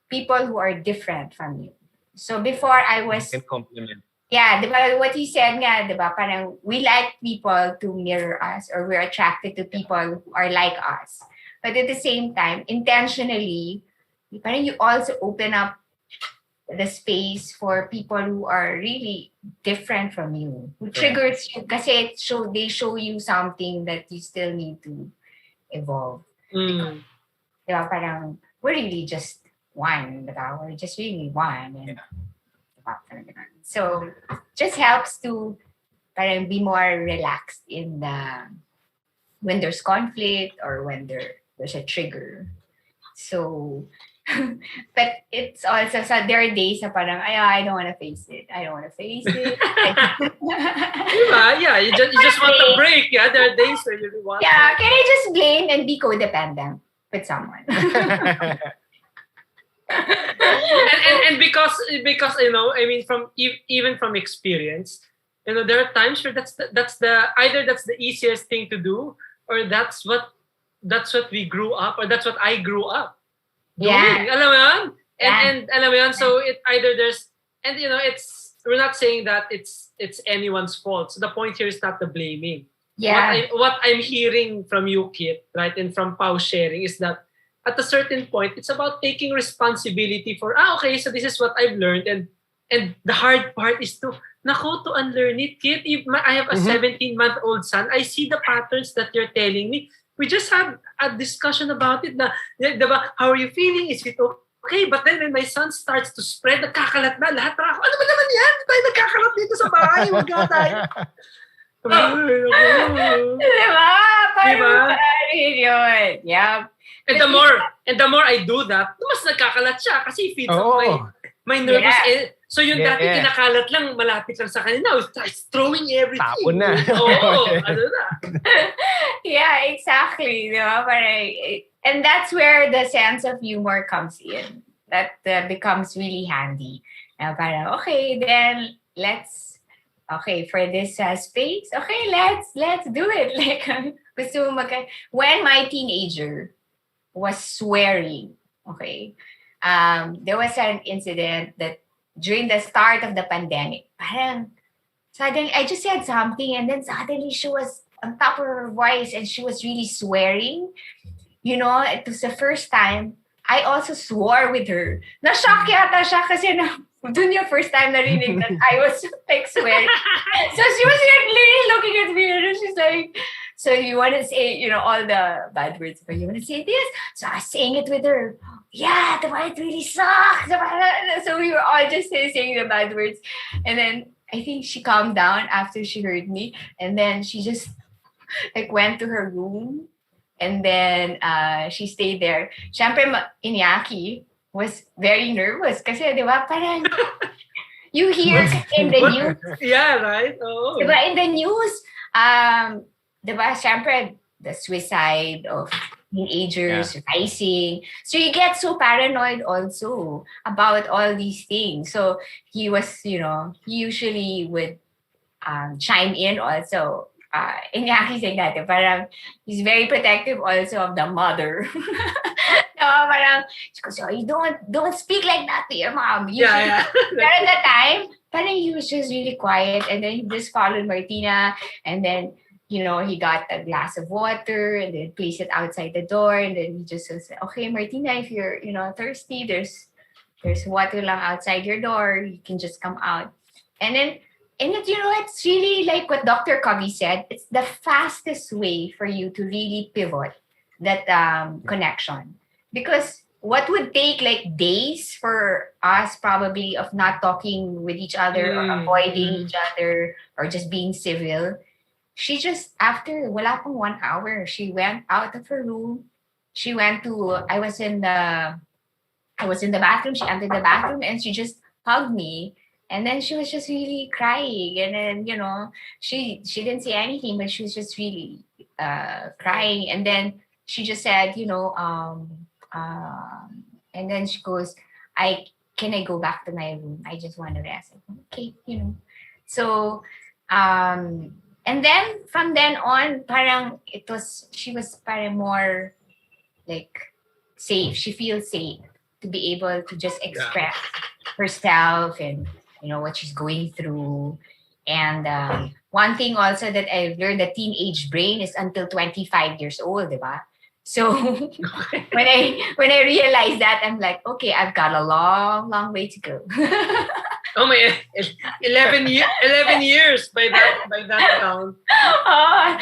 people who are different from you. So before I was... Can compliment. Yeah, diba, what you said nga, diba, parang we like people to mirror us or we're attracted to people who are like us. But at the same time, intentionally, parang you also open up the space for people who are really different from you, who triggers you kasi they show you something that you still need to evolve. Because, diba, parang we're really just one, diba? We're just really one. And, diba, so just helps to parang be more relaxed in when there's conflict or when there's a trigger. So but it's also, so there are days na parang, I don't want to face it. I don't want to face it. You just want a break. Yeah, there are days where you really want. Yeah, can I just blame and be codependent with someone? and because I mean, even from experience, there are times where that's the easiest thing to do, or that's what we grew up, or that's what I grew up doing. Alam mo yun? And alam mo yun, so it either there's, and it's, we're not saying that it's anyone's fault. So the point here is not the blaming. What I'm hearing from you, Kit, right, and from Pao sharing is that at a certain point, it's about taking responsibility for, okay, so this is what I've learned. And the hard part is to unlearn it, Kit. If I have a 17-month-old son, I see the patterns that you're telling me. We just had a discussion about it. How are you feeling? Is it okay? But then when my son starts to spread, nagkakalat na lahat. Ano ba naman yan? Di tayo nagkakalat dito sa bahay. Huwag nga tayo. Diba? Parang yun. Yeah. And the more I do that, mas nagkakalat siya kasi it feeds up my nervous. So yung dati kinakalat lang, malapit lang sa kanya. Now it's throwing everything. Tapon na. Ano na. Yeah, exactly. Diba? And that's where the sense of humor comes in. That becomes really handy. Parang, okay, then for this space, okay, let's do it. Like, when my teenager was swearing, okay, there was an incident that during the start of the pandemic, parang suddenly I just said something and then suddenly she was on top of her voice and she was really swearing. You know, it was the first time I also swore with her. Na-shock yata siya kasi dun yung first time narinig that I was like swearing. So she was like literally looking at me and she's like, so you want to say, you know, all the bad words, but you want to say this? So I was saying it with her. Yeah, the bad really sucks. So we were all just saying the bad words. And then I think she calmed down after she heard me. And then she just like went to her room. And then she stayed there. Siyempre, Iñaki was very nervous kasi, di ba, parang you hear in the news. Yeah, right? Oh. Di ba, in the news, di ba, siyempre, the suicide of teenagers rising. So you get so paranoid also about all these things. So he was, you know, he usually would chime in also. Iñaki saying that, parang he's very protective also of the mother. Parang, she goes, oh, you don't speak like that to your mom. But at the time, parang he was just really quiet, and then he just followed Martina, and then, you know, he got a glass of water and then placed it outside the door, and then he just said, okay, Martina, if you're, you know, thirsty, there's water lang outside your door, you can just come out. And it, you know, it's really like what Dr. Covey said, it's the fastest way for you to really pivot that connection. Because what would take like days for us probably of not talking with each other or avoiding each other or just being civil, she just, after wala pang 1 hour, she went out of her room. She went to, I was in the bathroom, she entered the bathroom and she just hugged me. And then she was just really crying. And then, you know, she didn't say anything, but she was just really crying. And then she just said, you know, and then she goes, can I go back to my room? I just want to rest. Okay, you know. So, and then from then on, parang she was parang more like safe. She feels safe to be able to just express herself and, you know, what she's going through. And one thing also that I've learned, the teenage brain is until 25 years old, diba? So when I realized that, I'm like, okay, I've got a long way to go. Oh my, 11 years by that count. Oh.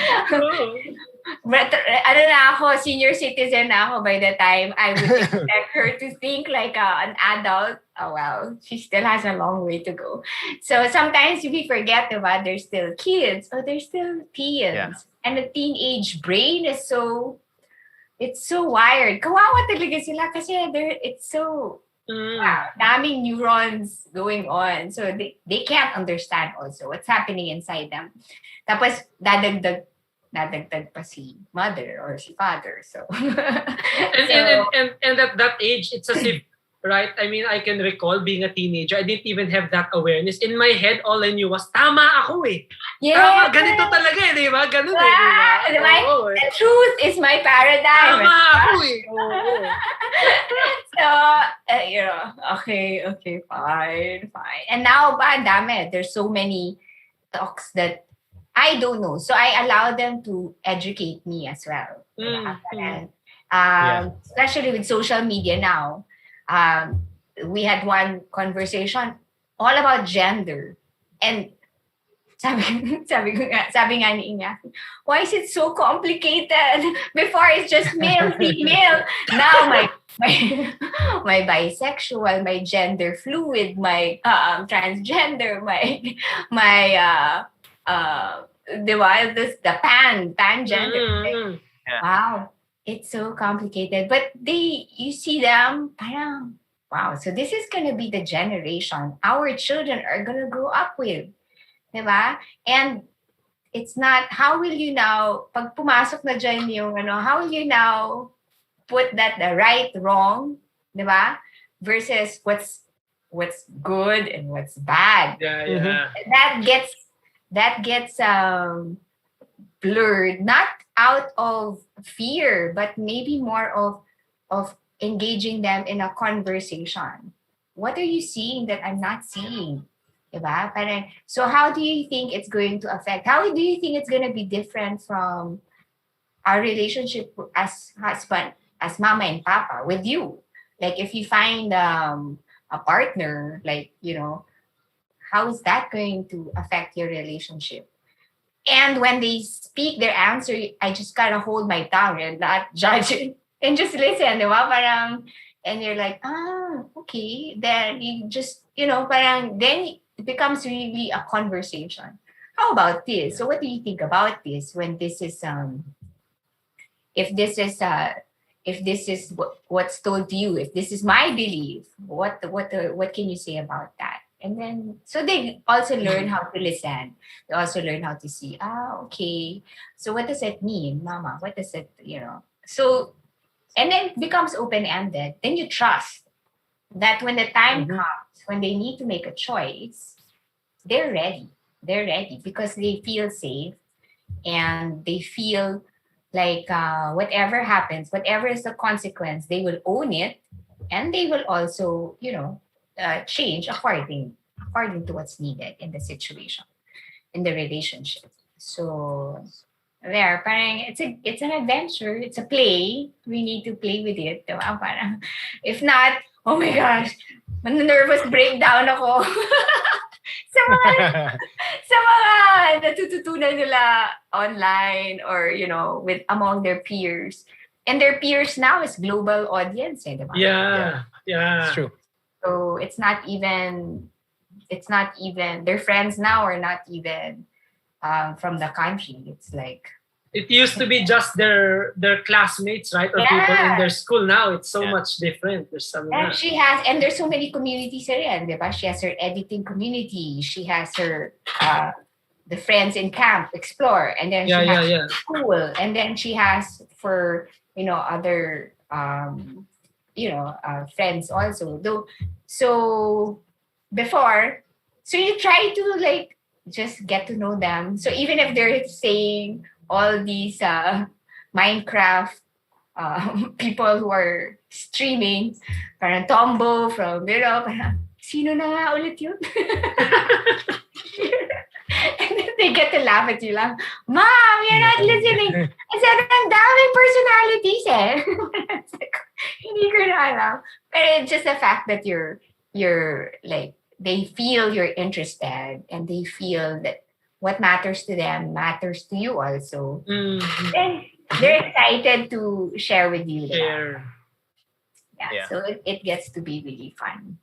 But ano na ako, senior citizen na ako by the time I would expect her to think like an adult. Oh well, she still has a long way to go. So sometimes we forget about they're still kids or they're still teens. Yeah. And the teenage brain is it's so wired. Kawawa talaga sila kasi it's so daming neurons going on. So they can't understand also what's happening inside them. Tapos dadagdag pa si mother or si father. So and at that age, it's as if, right? I mean, I can recall being a teenager. I didn't even have that awareness. In my head, all I knew was, tama ako eh. Yeah. Tama, ganito talaga eh, di ba? Ganun eh, di ba? The truth is my paradigm. Tama ako eh. So, you know, okay, fine. And now, dami, there's so many talks that I don't know. So I allow them to educate me as well. Especially with social media now. We had one conversation all about gender. And sabi nga ni Inya, why is it so complicated? Before it's just male, female. Now my bisexual, my gender fluid, my transgender, my the pan gender. Mm-hmm. Wow, it's so complicated. But you see them, parang, wow. So this is gonna be the generation our children are gonna grow up with. Diba? And it's not, how will you now, pag pumasok na dyan yung, how will you now put that the right, wrong, diba? Versus what's good and what's bad. Yeah, yeah. That gets blurred, not out of fear, but maybe more of engaging them in a conversation. What are you seeing that I'm not seeing? Diba? So how do you think it's going to affect? How do you think it's going to be different from our relationship as husband, as mama and papa with you? Like if you find a partner, like, how is that going to affect your relationship? And when they speak their answer, I just kind of hold my tongue and not judge it and just listen. Diba? Parang, and you're like, okay. Then you just, parang, then it becomes really a conversation. How about this? So what do you think about this when this is if this is what's told to you, if this is my belief, what can you say about that? And then so they also learn how to listen. They also learn how to see, okay. So what does it mean, mama? What does it, So and then it becomes open-ended. Then you trust that when the time comes, when they need to make a choice, they're ready. They're ready because they feel safe and they feel like whatever happens, whatever is the consequence, they will own it and they will also, change according to what's needed in the situation, in the relationship. So there, parang it's an adventure, it's a play. We need to play with it. Diba? Parang, if not, oh my gosh, nervous breakdown ako. sa mga natututunan nila online or, with among their peers. And their peers now is global audience. Diba? Yeah. It's true. So it's not even, their friends now are not even from the country. It's like, it used to be just their classmates, right? Or people in their school. Now it's so much different. There's some. And she has, and there's so many communities rin, diba? She has her editing community. She has her the friends in camp, explore, and then she has school, and then she has for other friends also. So before, so you try to like just get to know them. So even if they're saying all these Minecraft people who are streaming, parang Tombo from, parang, sino na nga ulit yun? And then they get to laugh at you lang, Mom, you're not listening. I said, ang daming personalities eh. It's like, hindi ko na alam. But it's just the fact that you're like, they feel you're interested and they feel that what matters to them matters to you also. Mm-hmm. And they're excited to share with you. Share. Yeah. So it gets to be really fun.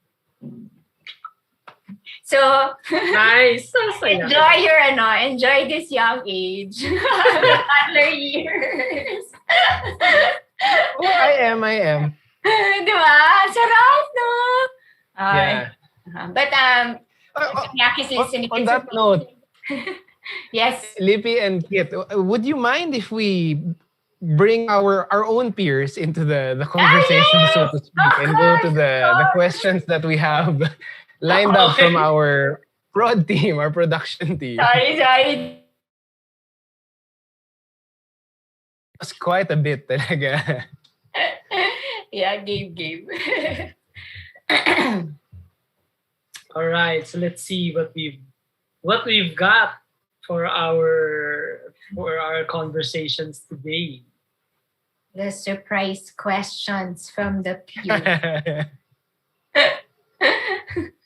So nice. Enjoy this young age. The toddler years. Oh, I am. Diba? Sarap, no? Yeah. But Yaki's listening. On that note, yes. Lippy and Kit, would you mind if we bring our own peers into the conversation, so to speak, and go to the questions that we have lined up from our prod team, our production team? Sorry. It's quite a bit talaga. Yeah, game. All right, so let's see what we've got for our conversations today. the surprise questions from the pew.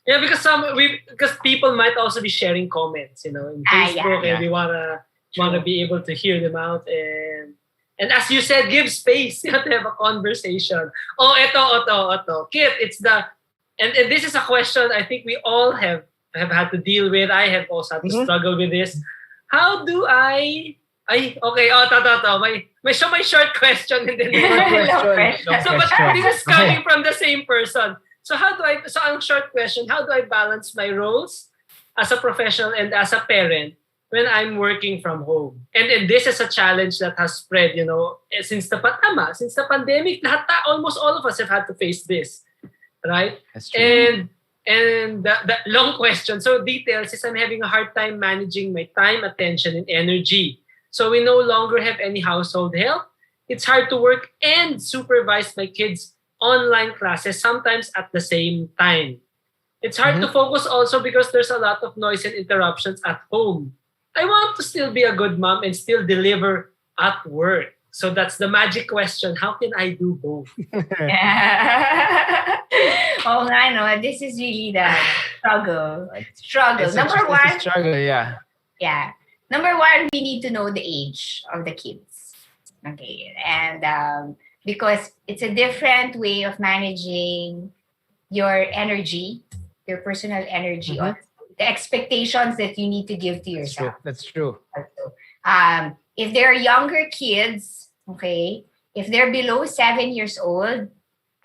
Yeah, because people might also be sharing comments, in Facebook, and we wanna be able to hear them out, and as you said, give space. You have to have a conversation. Oh, ito. Kit, and this is a question I think we all have had to deal with. I have also had to struggle with this. How do I? Okay. Oh, to. My short question and then but this is coming from the same person. So ang short question, how do I balance my roles as a professional and as a parent when I'm working from home? And this is a challenge that has spread, since the pandemic, almost all of us have had to face this, right? That's true. And the long question, so details, is I'm having a hard time managing my time, attention, and energy. So we no longer have any household help. It's hard to work and supervise my kids' online classes sometimes at the same time. It's hard to focus also because there's a lot of noise and interruptions at home. I want to still be a good mom and still deliver at work. So that's the magic question. How can I do both? Oh, I know. This is really the struggle. It's Number one. struggle, yeah. Yeah. Number one, we need to know the age of the kids. Okay. And because it's a different way of managing your energy, your personal energy, or the expectations that you need to give to yourself. That's true. If they're younger kids, okay, if they're below 7 years old,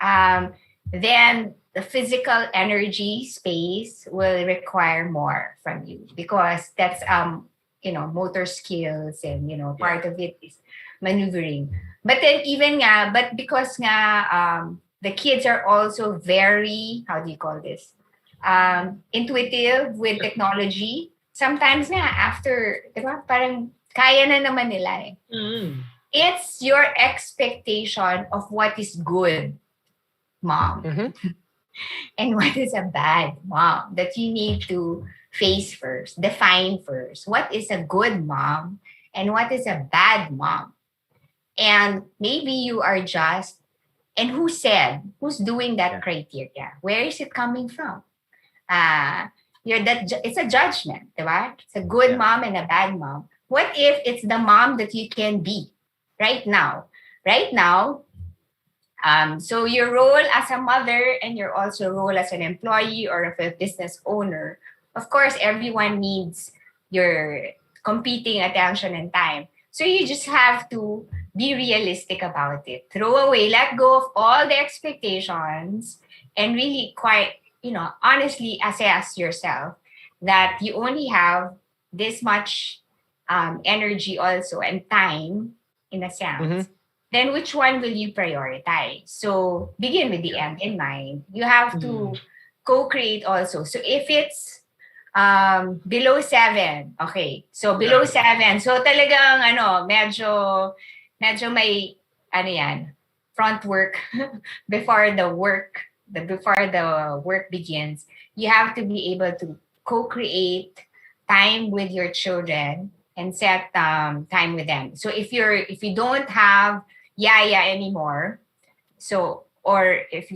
then the physical energy space will require more from you because that's motor skills and part of it is maneuvering. But then because the kids are also very, how do you call this? Intuitive with technology. Sometimes after, diba, parang kaya na naman nila eh. It's your expectation of what is good, mom, and what is a bad mom that you need to face first, define first. What is a good mom and what is a bad mom? And maybe you are just, and who's doing that criteria? Where is it coming from? It's a judgment, right? It's a good mom and a bad mom. What if it's the mom that you can be right now? So your role as a mother and your also role as an employee or a business owner, of course, everyone needs your competing attention and time. So you just have to be realistic about it. Let go of all the expectations and really quite, honestly assess yourself that you only have this much energy also and time in a sense. Then which one will you prioritize? So begin with the end in mind. You have to co-create also. So if it's below 7, okay. So below 7. So talagang medyo may front work before the work begins. You have to be able to co-create time with your children and set time with them. So if you don't have yaya anymore, if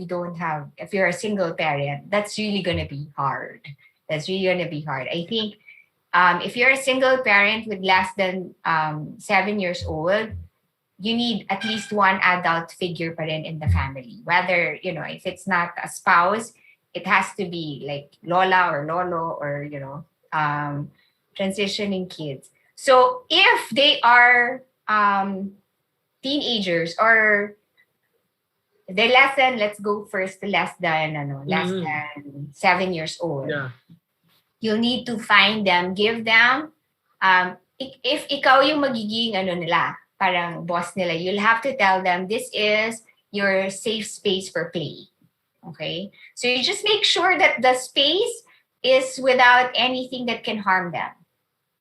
you're a single parent, that's really gonna be hard. I think if you're a single parent with less than 7 years old, you need at least one adult figure pa rin in the family. Whether, if it's not a spouse, it has to be like lola or lolo or, transitioning kids. So if they are teenagers or they're let's go first to less than 7 years old. Yeah. You'll need to find them, give them, if ikaw yung magiging nila, parang boss nila, you'll have to tell them this is your safe space for play. Okay? So you just make sure that the space is without anything that can harm them.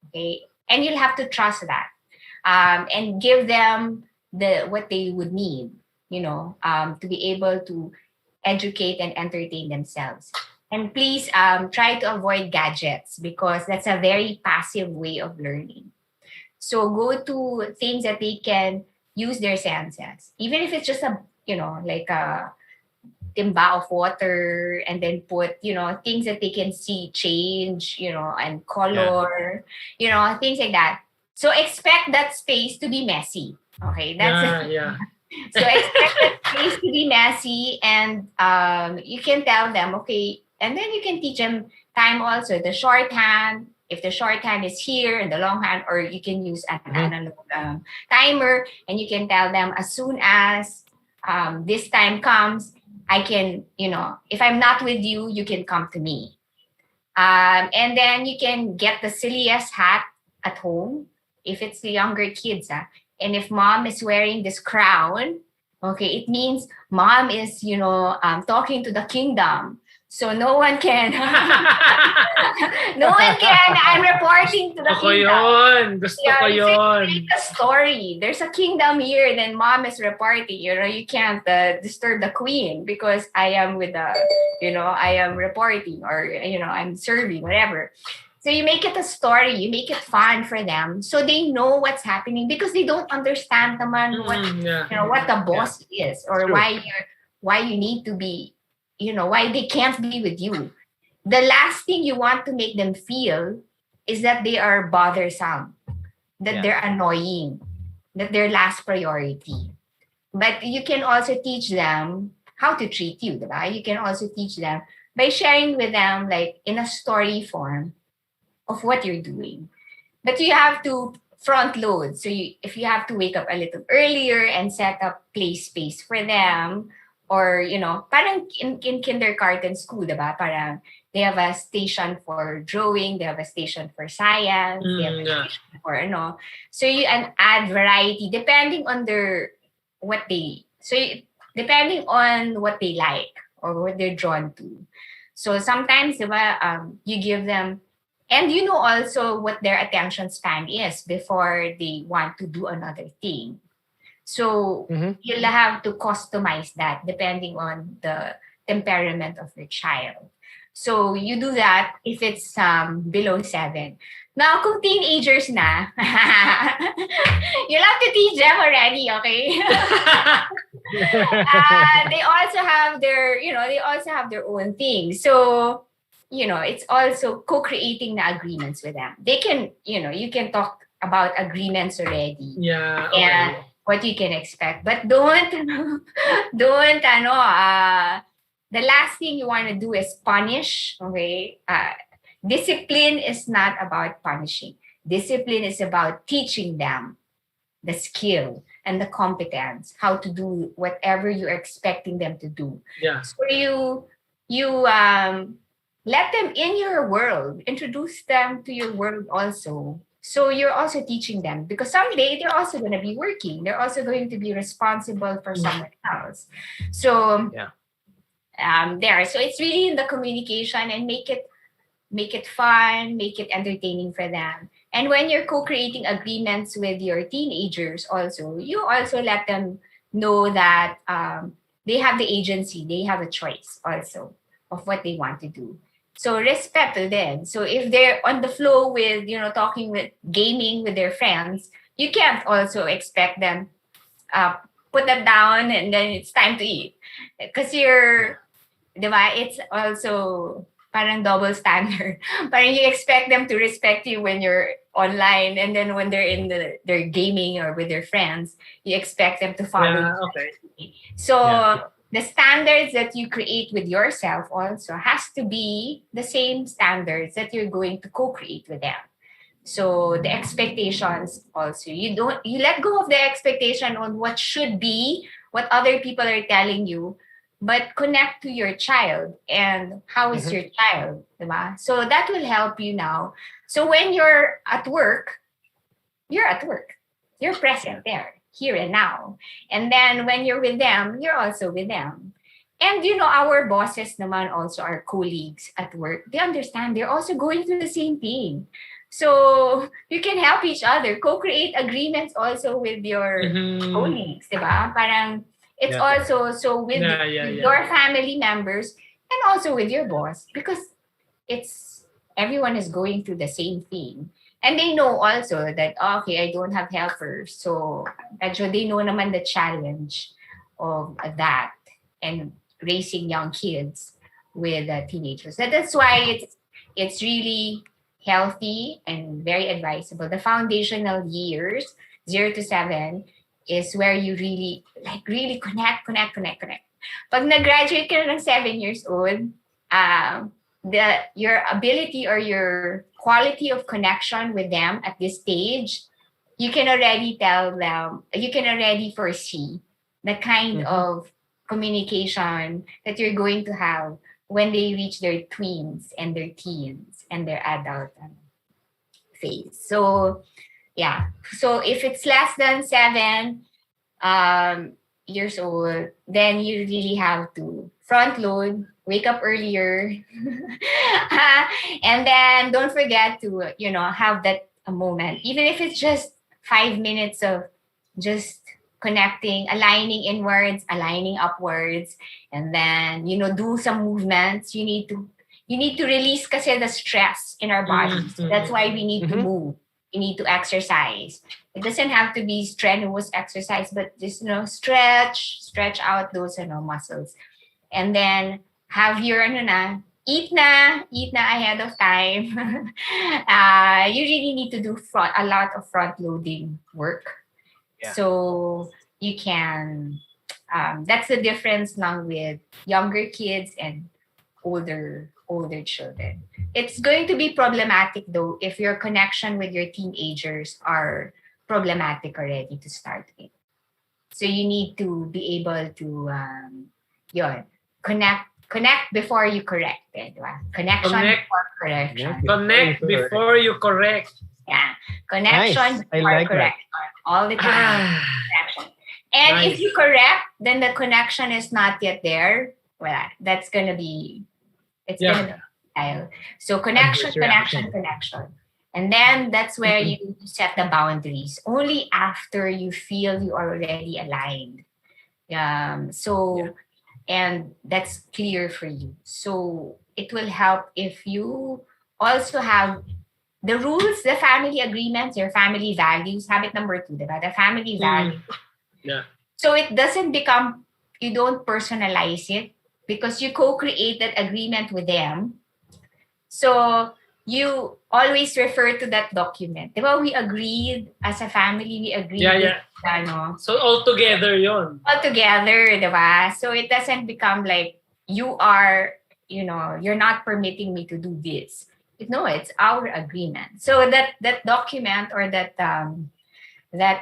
Okay? And you'll have to trust that. And give them what they would need, to be able to educate and entertain themselves. And please try to avoid gadgets because that's a very passive way of learning. So go to things that they can use their senses. Even if it's just a, like a timba of water, and then put, things that they can see change, and color, things like that. So expect that space to be messy. Okay, that's yeah. so expect that space to be messy, and you can tell them, okay, and then you can teach them time also. The shorthand, if the shorthand is here, and the long hand, or you can use an analog timer, and you can tell them, as soon as this time comes, I can, if I'm not with you, you can come to me. And then you can get the silliest hat at home if it's the younger kids. And if mom is wearing this crown, okay, it means mom is, talking to the kingdom. So no one can, I'm reporting to the Gusto ko kingdom. yun. Gusto ko So yun. you create a story. There's a kingdom here, then mom is reporting. You can't disturb the queen because I am with the, I am reporting, or, I'm serving, whatever. So you make it a story, you make it fun for them, so they know what's happening, because they don't understand what the boss is, or why you need to be, why they can't be with you. The last thing you want to make them feel is that they are bothersome, that they're annoying, that they're last priority. But you can also teach them how to treat you, right? You can also teach them by sharing with them, like in a story form, of what you're doing. But you have to front load. So if you have to wake up a little earlier and set up play space for them, or, parang in kindergarten school, diba? Parang they have a station for drawing, they have a station for science, they have a station for, So you add variety depending on depending on what they like or what they're drawn to. So sometimes, diba, you give them, and also what their attention span is before they want to do another thing. So you'll have to customize that depending on the temperament of your child. So you do that if it's below 7. Now, kung teenagers na, you'll have to teach them already, okay? They also have their own thing. So, it's also co-creating the agreements with them. They can, you can talk about agreements already. Yeah. Okay. And what you can expect. But don't, the last thing you want to do is punish, okay? Discipline is not about punishing. Discipline is about teaching them the skill and the competence, how to do whatever you're expecting them to do. Yeah. So you let them in your world, introduce them to your world also. So you're also teaching them, because someday they're also going to be working. They're also going to be responsible for someone else. So so it's really in the communication, and make it fun, make it entertaining for them. And when you're co-creating agreements with your teenagers also, you also let them know that they have the agency, they have a choice also of what they want to do. So respect them. So if they're on the flow with, talking with gaming with their friends, you can't also expect them put that down and then it's time to eat. Because it's also parang double standard. Parang you expect them to respect you when you're online, and then when they're in their gaming or with their friends, you expect them to follow. Yeah, okay. So the standards that you create with yourself also has to be the same standards that you're going to co-create with them. So the expectations also, you let go of the expectation on what should be, what other people are telling you, but connect to your child and how is your child, diba? So that will help you now. So when you're at work, you're present there, here and now. And then when you're with them, you're also with them. And our bosses naman, also our colleagues at work, they understand they're also going through the same thing. So you can help each other, co-create agreements also with your colleagues, diba? Parang it's also so with your family members and also with your boss, because everyone is going through the same thing. And they know also that, okay, I don't have helpers. So actually, they know naman the challenge of that and raising young kids with teenagers. That's why it's really healthy and very advisable. The foundational years, 0 to 7, is where you really connect. Pag nag-graduate ka na ng 7 years old, your ability or your quality of connection with them at this stage, you can already tell them, you can already foresee the kind of communication that you're going to have when they reach their tweens and their teens and their adult phase. So yeah, so if it's less than 7 years old, then you really have to front load, wake up earlier, and then don't forget to have that a moment, even if it's just 5 minutes of just connecting, aligning inwards, aligning upwards, and then do some movements. You need to release kasi the stress in our bodies. That's why we need to move. We need to exercise. It doesn't have to be strenuous exercise, but just stretch out those muscles, and then have your eat na ahead of time. You really need to do a lot of front loading work. Yeah. So you can. That's the difference now with younger kids and older children. It's going to be problematic though if your connection with your teenagers are problematic already to start with. So you need to be able to connect before you correct. Connection before correction. Connect before you correct. Yeah. Connection nice. before like correction. All the time. Connection. And if you correct, then the connection is not yet there. Well, that's gonna be gonna be style. So connection. And then that's where you set the boundaries. Only after you feel you are already aligned. And that's clear for you. So it will help if you also have the rules, the family agreements, your family values. Habit number 2, diba? The family values. Yeah. So it doesn't become, you don't personalize it because you co-create that agreement with them. So you always refer to that document. Diba? We agreed as a family, we agreed. So all together yon. All together, diba? So it doesn't become like you are, you're not permitting me to do this. No, it's our agreement. So that document or that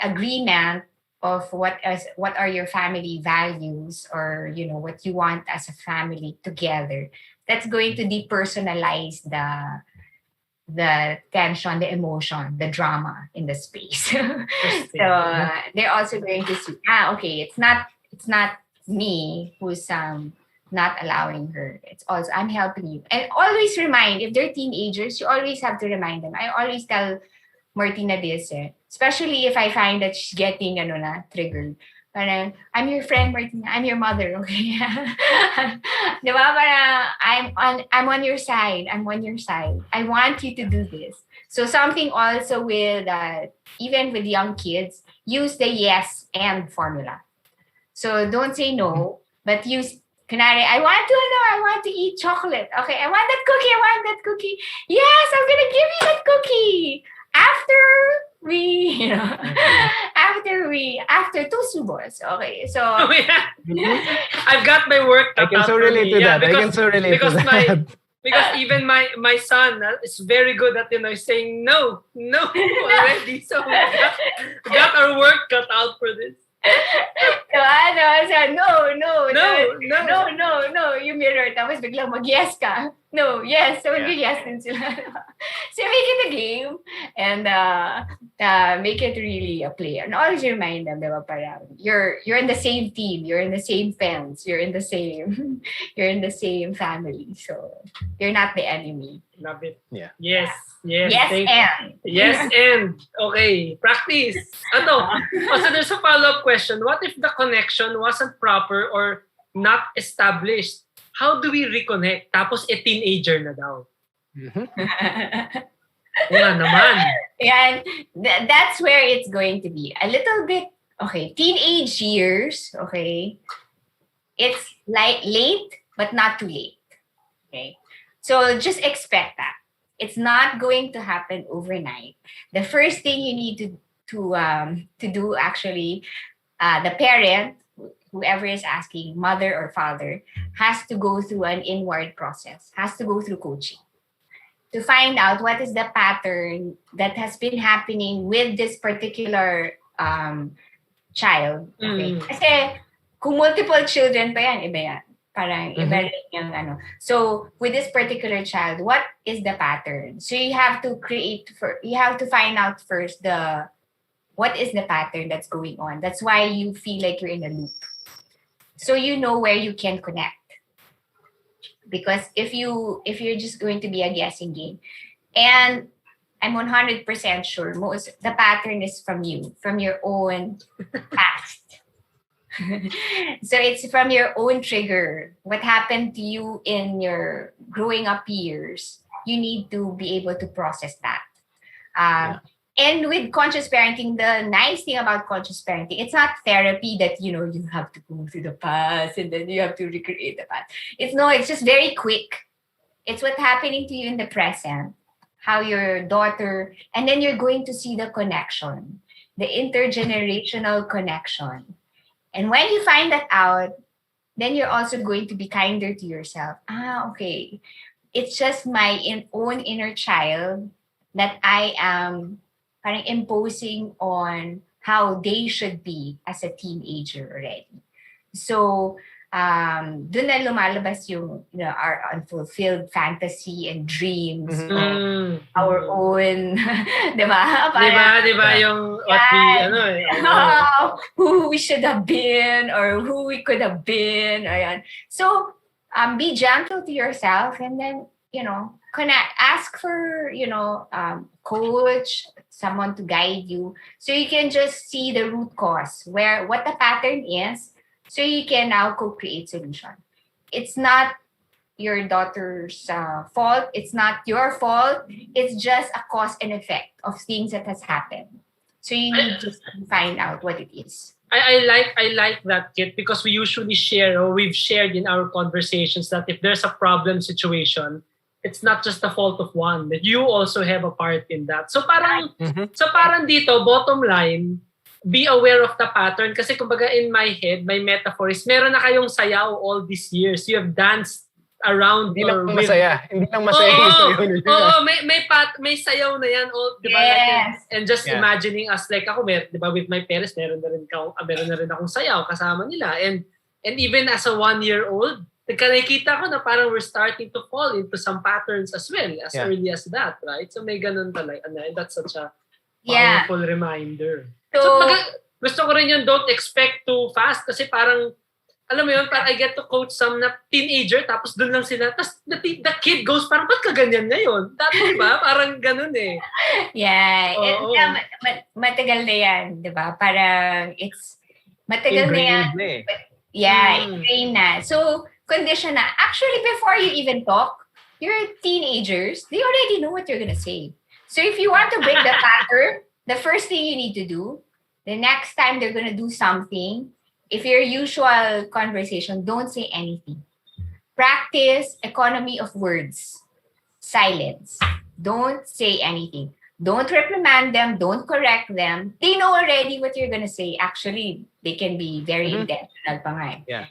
agreement of what are your family values, or what you want as a family together, that's going to depersonalize the tension, the emotion, the drama in the space. So they're also going to see, okay, it's not me who's not allowing her. It's also, I'm helping you. And always remind, if they're teenagers, you always have to remind them. I always tell Martina this, especially if I find that she's getting triggered. Parang, I'm your friend, Martina. I'm your mother, okay? Diba? Parang, I'm on your side. I'm on your side. I want you to do this. So something also with, even with young kids, use the yes and formula. So don't say no, but use, I want to eat chocolate. Okay, I want that cookie. Yes, I'm going to give you that cookie. After 2 subos. Okay, so I've got my work cut out. I can so relate to that. Because even my son is very good at saying no already. So we got our work cut out for this. No, you mirror, tapos biglang mag-yes ka. No, yes, so mag-yes din sila. So make it a game and make it really a play. And always remind them, diba, parang you're in the same team, you're in the same fence, you're in the same family. So you're not the enemy. Love it. Yeah. Yes. Yes, and. Okay, practice. So there's a follow-up question. What if the connection wasn't proper or not established? How do we reconnect? Tapos teenager na daw. Nga naman. And that's where it's going to be. A little bit, okay, teenage years, okay, it's like late, but not too late. Okay. So just expect that. It's not going to happen overnight. The first thing you need to do actually, the parent, whoever is asking, mother or father, has to go through an inward process, has to go through coaching to find out what is the pattern that has been happening with this particular child. Okay. Kasi kung multiple children pa yan, iba yan. Parang iba rin yung ano. So with this particular child, what is the pattern? So you have to find out first what is the pattern that's going on. That's why you feel like you're in a loop. So you know where you can connect. Because if you're just going to be a guessing game, and I'm 100% sure the pattern is from you, from your own past. So it's from your own trigger. What happened to you in your growing up years, you need to be able to process that. And with conscious parenting, the nice thing about conscious parenting, it's not therapy that, you have to go through the past and then you have to recreate the past. It's just very quick. It's what's happening to you in the present, how your daughter, and then you're going to see the connection, the intergenerational connection. And when you find that out, then you're also going to be kinder to yourself. Okay. It's just my own inner child that I am parang imposing on how they should be as a teenager already. So, dun na lumalabas yung our unfulfilled fantasy and dreams of our own, di ba? Di ba yung what who we should have been or who we could have been. Ayan. So, be gentle to yourself and then, ask for, coach, someone to guide you. So you can just see the root cause, what the pattern is, so you can now co-create solution. It's not your daughter's fault. It's not your fault. It's just a cause and effect of things that has happened. So you need to find out what it is. I like that, Kit, because we usually share, or we've shared in our conversations, that if there's a problem situation, it's not just the fault of one, that you also have a part in that. So parang dito, bottom line, be aware of the pattern. Kasi kumbaga in my head, my metaphor is, meron na kayong sayaw all these years. You have danced around Hindi lang masaya yung sayaw niya. Oo, may sayaw na yan. Diba? Yes. And just imagining us, like ako, diba, with my parents, meron na rin akong sayaw kasama nila. And even as a 1-year-old, nakikita ko na parang we're starting to fall into some patterns as well, as early as that, right? So may ganun talaga. And that's such a powerful reminder. So gusto ko rin yung don't expect too fast, kasi parang, alam mo yun, parang I get to coach some na teenager, tapos dun lang sila, tapos the kid goes, parang ba't ka ganyan ngayon? Dati diba? Parang ganun eh. Yeah. Matagal na yan, diba? Parang matagal na yan. Ingrained na. So, condition na. Actually, before you even talk, your teenagers, they already know what you're gonna say. So if you want to break the pattern, the first thing you need to do, the next time they're gonna do something, if your usual conversation, don't say anything. Practice economy of words. Silence. Don't say anything. Don't reprimand them. Don't correct them. They know already what you're gonna say. Actually, they can be very intentional pa nga. Yeah.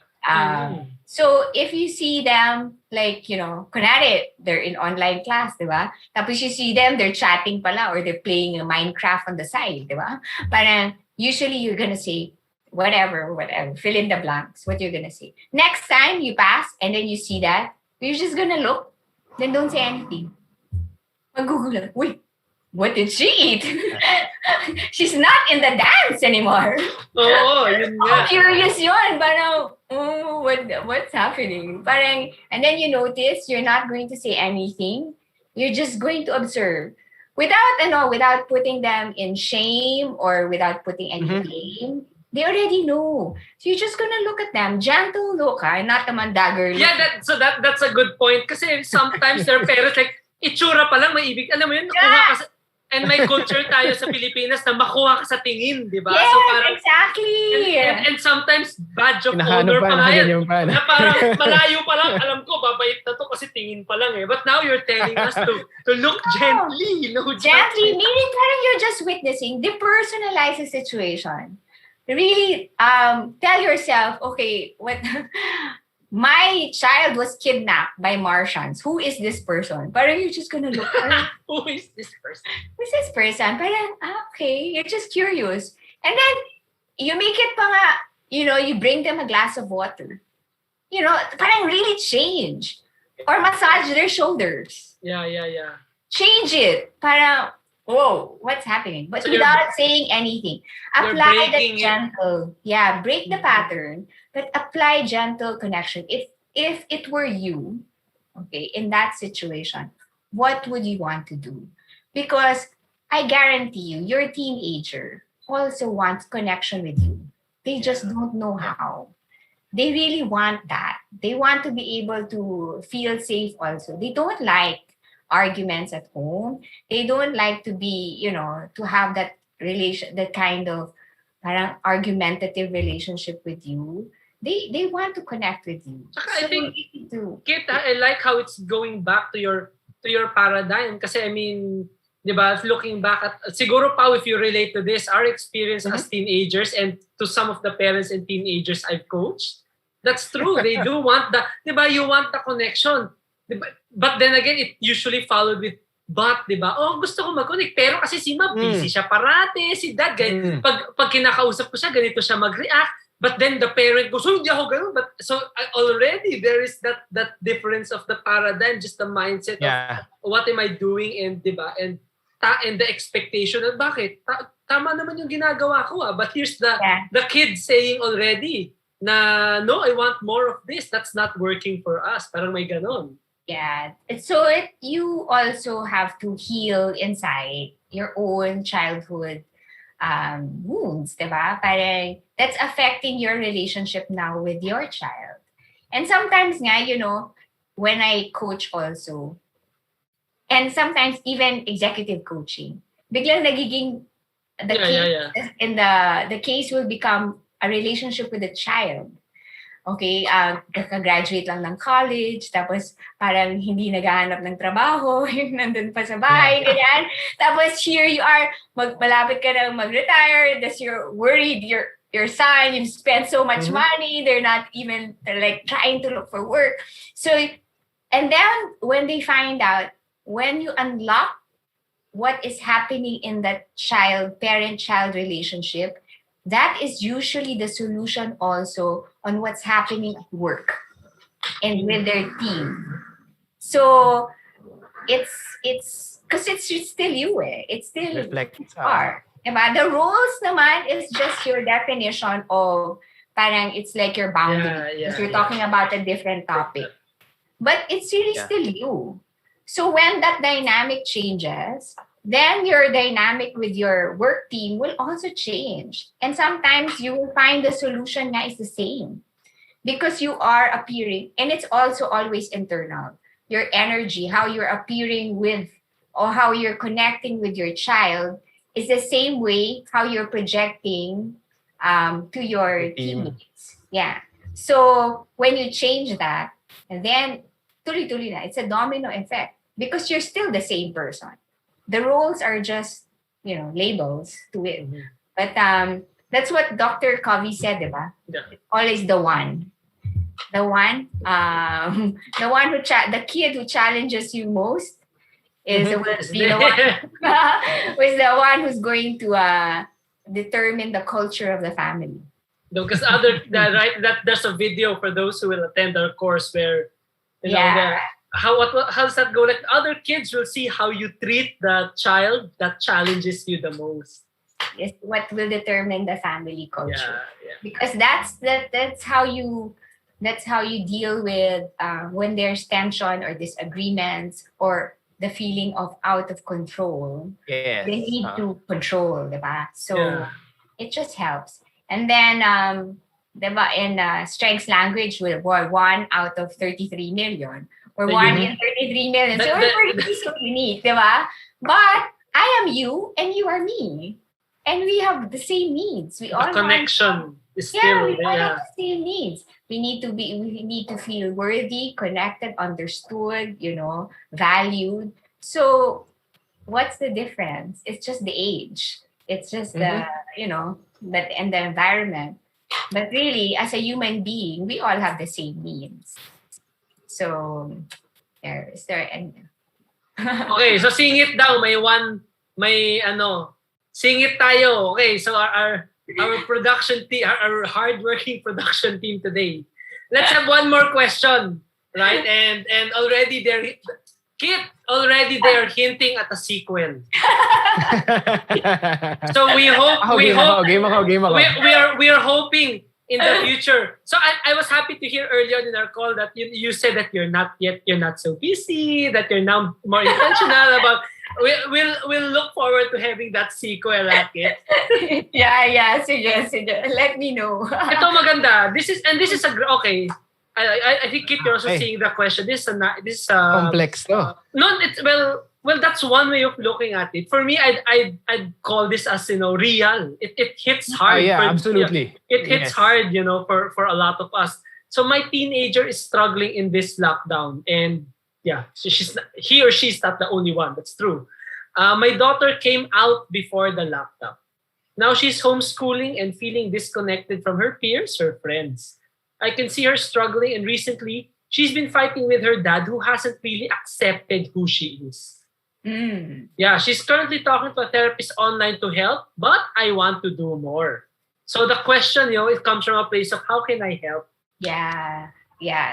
So if you see them, like, kunwari, they're in online class, di ba? Tapos you see them, they're chatting pala, or they're playing Minecraft on the side, di ba? Parang, usually you're gonna say, whatever, fill in the blanks, what you're gonna say. Next time you pass, and then you see that, you're just gonna look, then don't say anything. Mag-google, wait, what did she eat? She's not in the dance anymore. Yun nga. Curious yun. Parang, what's happening? Parang, and then you notice you're not going to say anything. You're just going to observe. Without putting them in shame or without putting any blame. They already know. So you're just gonna look at them. Gentle look, not naman dagger look. Yeah, that's a good point. Kasi sometimes their parents like, itsura pa lang may ibig. Alam mo yun, nakuha ka sa, and may culture tayo sa Pilipinas na makuha ka sa tingin, di ba? Yes, so parang, exactly. And sometimes badge of Hinahanap honor pa, pa nga yan. ganyan pa. Na parang malayo pa lang, alam ko, babait na to kasi tingin pa lang eh. But now you're telling us to look gently. No, Gently, meaning parang you're just witnessing, depersonalize the situation. Really tell yourself, okay, what my child was kidnapped by Martians. Who is this person? Parang you're just gonna look for who is this person? Who's this person? Parang, okay, you're just curious. And then, you make it pa nga, you bring them a glass of water. Parang really change. Or massage their shoulders. Yeah. Change it. Parang, whoa, what's happening? But so without saying anything. Apply the gentle. Yeah, break the pattern. But apply gentle connection. If it were you, okay, in that situation, what would you want to do? Because I guarantee you, your teenager also wants connection with you. They just don't know how. They really want that. They want to be able to feel safe also. They don't like arguments at home. They don't like to be, to have that that kind of parang argumentative relationship with you. They want to connect with you. I think, Kit, I like how it's going back to your paradigm. Kasi, I mean, di ba, looking back at, siguro pa if you relate to this, our experience as teenagers and to some of the parents and teenagers I've coached, that's true. They do want di ba, you want the connection. Diba? But then again, it usually followed with, but, di ba, gusto ko mag-connect. Pero kasi si Ma, busy siya parate, si Dad, pag kinakausap ko siya, ganito siya mag-react. But then the parent goes, hindi ako ganun. But so already there is that difference of the paradigm, just the mindset of what am I doing and diba and the expectation of bakit tama naman yung ginagawa ko but here's the kid saying already na no, I want more of this. That's not working for us. Parang may ganon. Yeah. So you also have to heal inside your own childhood wounds, diba? Parang that's affecting your relationship now with your child. And sometimes nga, when I coach also, and sometimes even executive coaching, biglang nagiging the case will become a relationship with the child. Okay, kaka-graduate lang ng college, tapos parang hindi naghahanap ng trabaho, nandun pa sa bahay, ganyan. Tapos here you are, malapit ka na mag-retire, that's you're worried, your son, you've spent so much money, they're not even like trying to look for work. So, and then when they find out, when you unlock what is happening in that parent-child relationship, that is usually the solution also on what's happening at work and with their team. So it's because it's still you it's still reflects are. Diba? The rules naman is just your definition of parang it's like your boundary. If you're talking about a different topic. But it's really still you. So when that dynamic changes, then your dynamic with your work team will also change. And sometimes you will find the solution is the same because you are appearing, and it's also always internal. Your energy, how you're appearing with or how you're connecting with your child is the same way how you're projecting to your teammates. Yeah. So when you change that, and then tuloy-tuloy na, it's a domino effect because you're still the same person. The roles are just, labels to it. But that's what Dr. Covey said, diba? Yeah. Always the one. The one, the kid who challenges you most is the one who's going to determine the culture of the family. No, because there's a video for those who will attend our course where how does that go? Like other kids will see how you treat the child that challenges you the most. Is what will determine the family culture. Yeah. Because that's how you deal with when there's tension or disagreements or the feeling of out of control. Yes. They need to control, diba? So it just helps. And then diba, in strengths language, we're 1 out of 33 million. We're 1 in 33 million. So we're really so unique, di ba? But I am you and you are me. And we have the same needs. We all connection is we still all have the same needs. We need to feel worthy, connected, understood, valued. So what's the difference? It's just the age. It's just the and the environment. But really, as a human being, we all have the same needs. So is there any? Okay, so sing it daw. Sing it tayo. Okay, so our production team, our hardworking production team today. Let's have one more question, right? And already Kit, they are hinting at a sequel. So we hope we are hoping in the future. So I was happy to hear earlier in our call that you said that you're not so busy, that you're now more intentional about. We'll look forward to having that sequel, Kit. Yeah. Sige. Let me know. Ito maganda. This is okay. I think Kit, you're also seeing the question. This is complex, no? No, it's well. That's one way of looking at it. For me, I'd call this as real. It hits hard. Absolutely. It hits hard, for a lot of us. So my teenager is struggling in this lockdown, and so he or she's not the only one. That's true. My daughter came out before the lockdown. Now she's homeschooling and feeling disconnected from her peers, her friends. I can see her struggling, and recently she's been fighting with her dad, who hasn't really accepted who she is. Yeah, she's currently talking to a therapist online to help, but I want to do more. So the question, it comes from a place of how can I help? Yeah.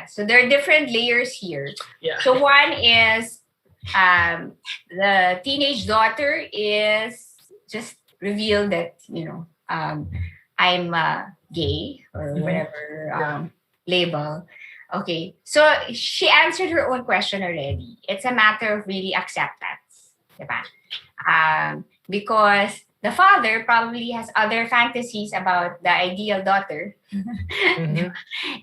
So there are different layers here. Yeah. So one is the teenage daughter is just revealed that, I'm gay or whatever label. Okay. So she answered her own question already. It's a matter of really acceptance. Diba? Because the father probably has other fantasies about the ideal daughter.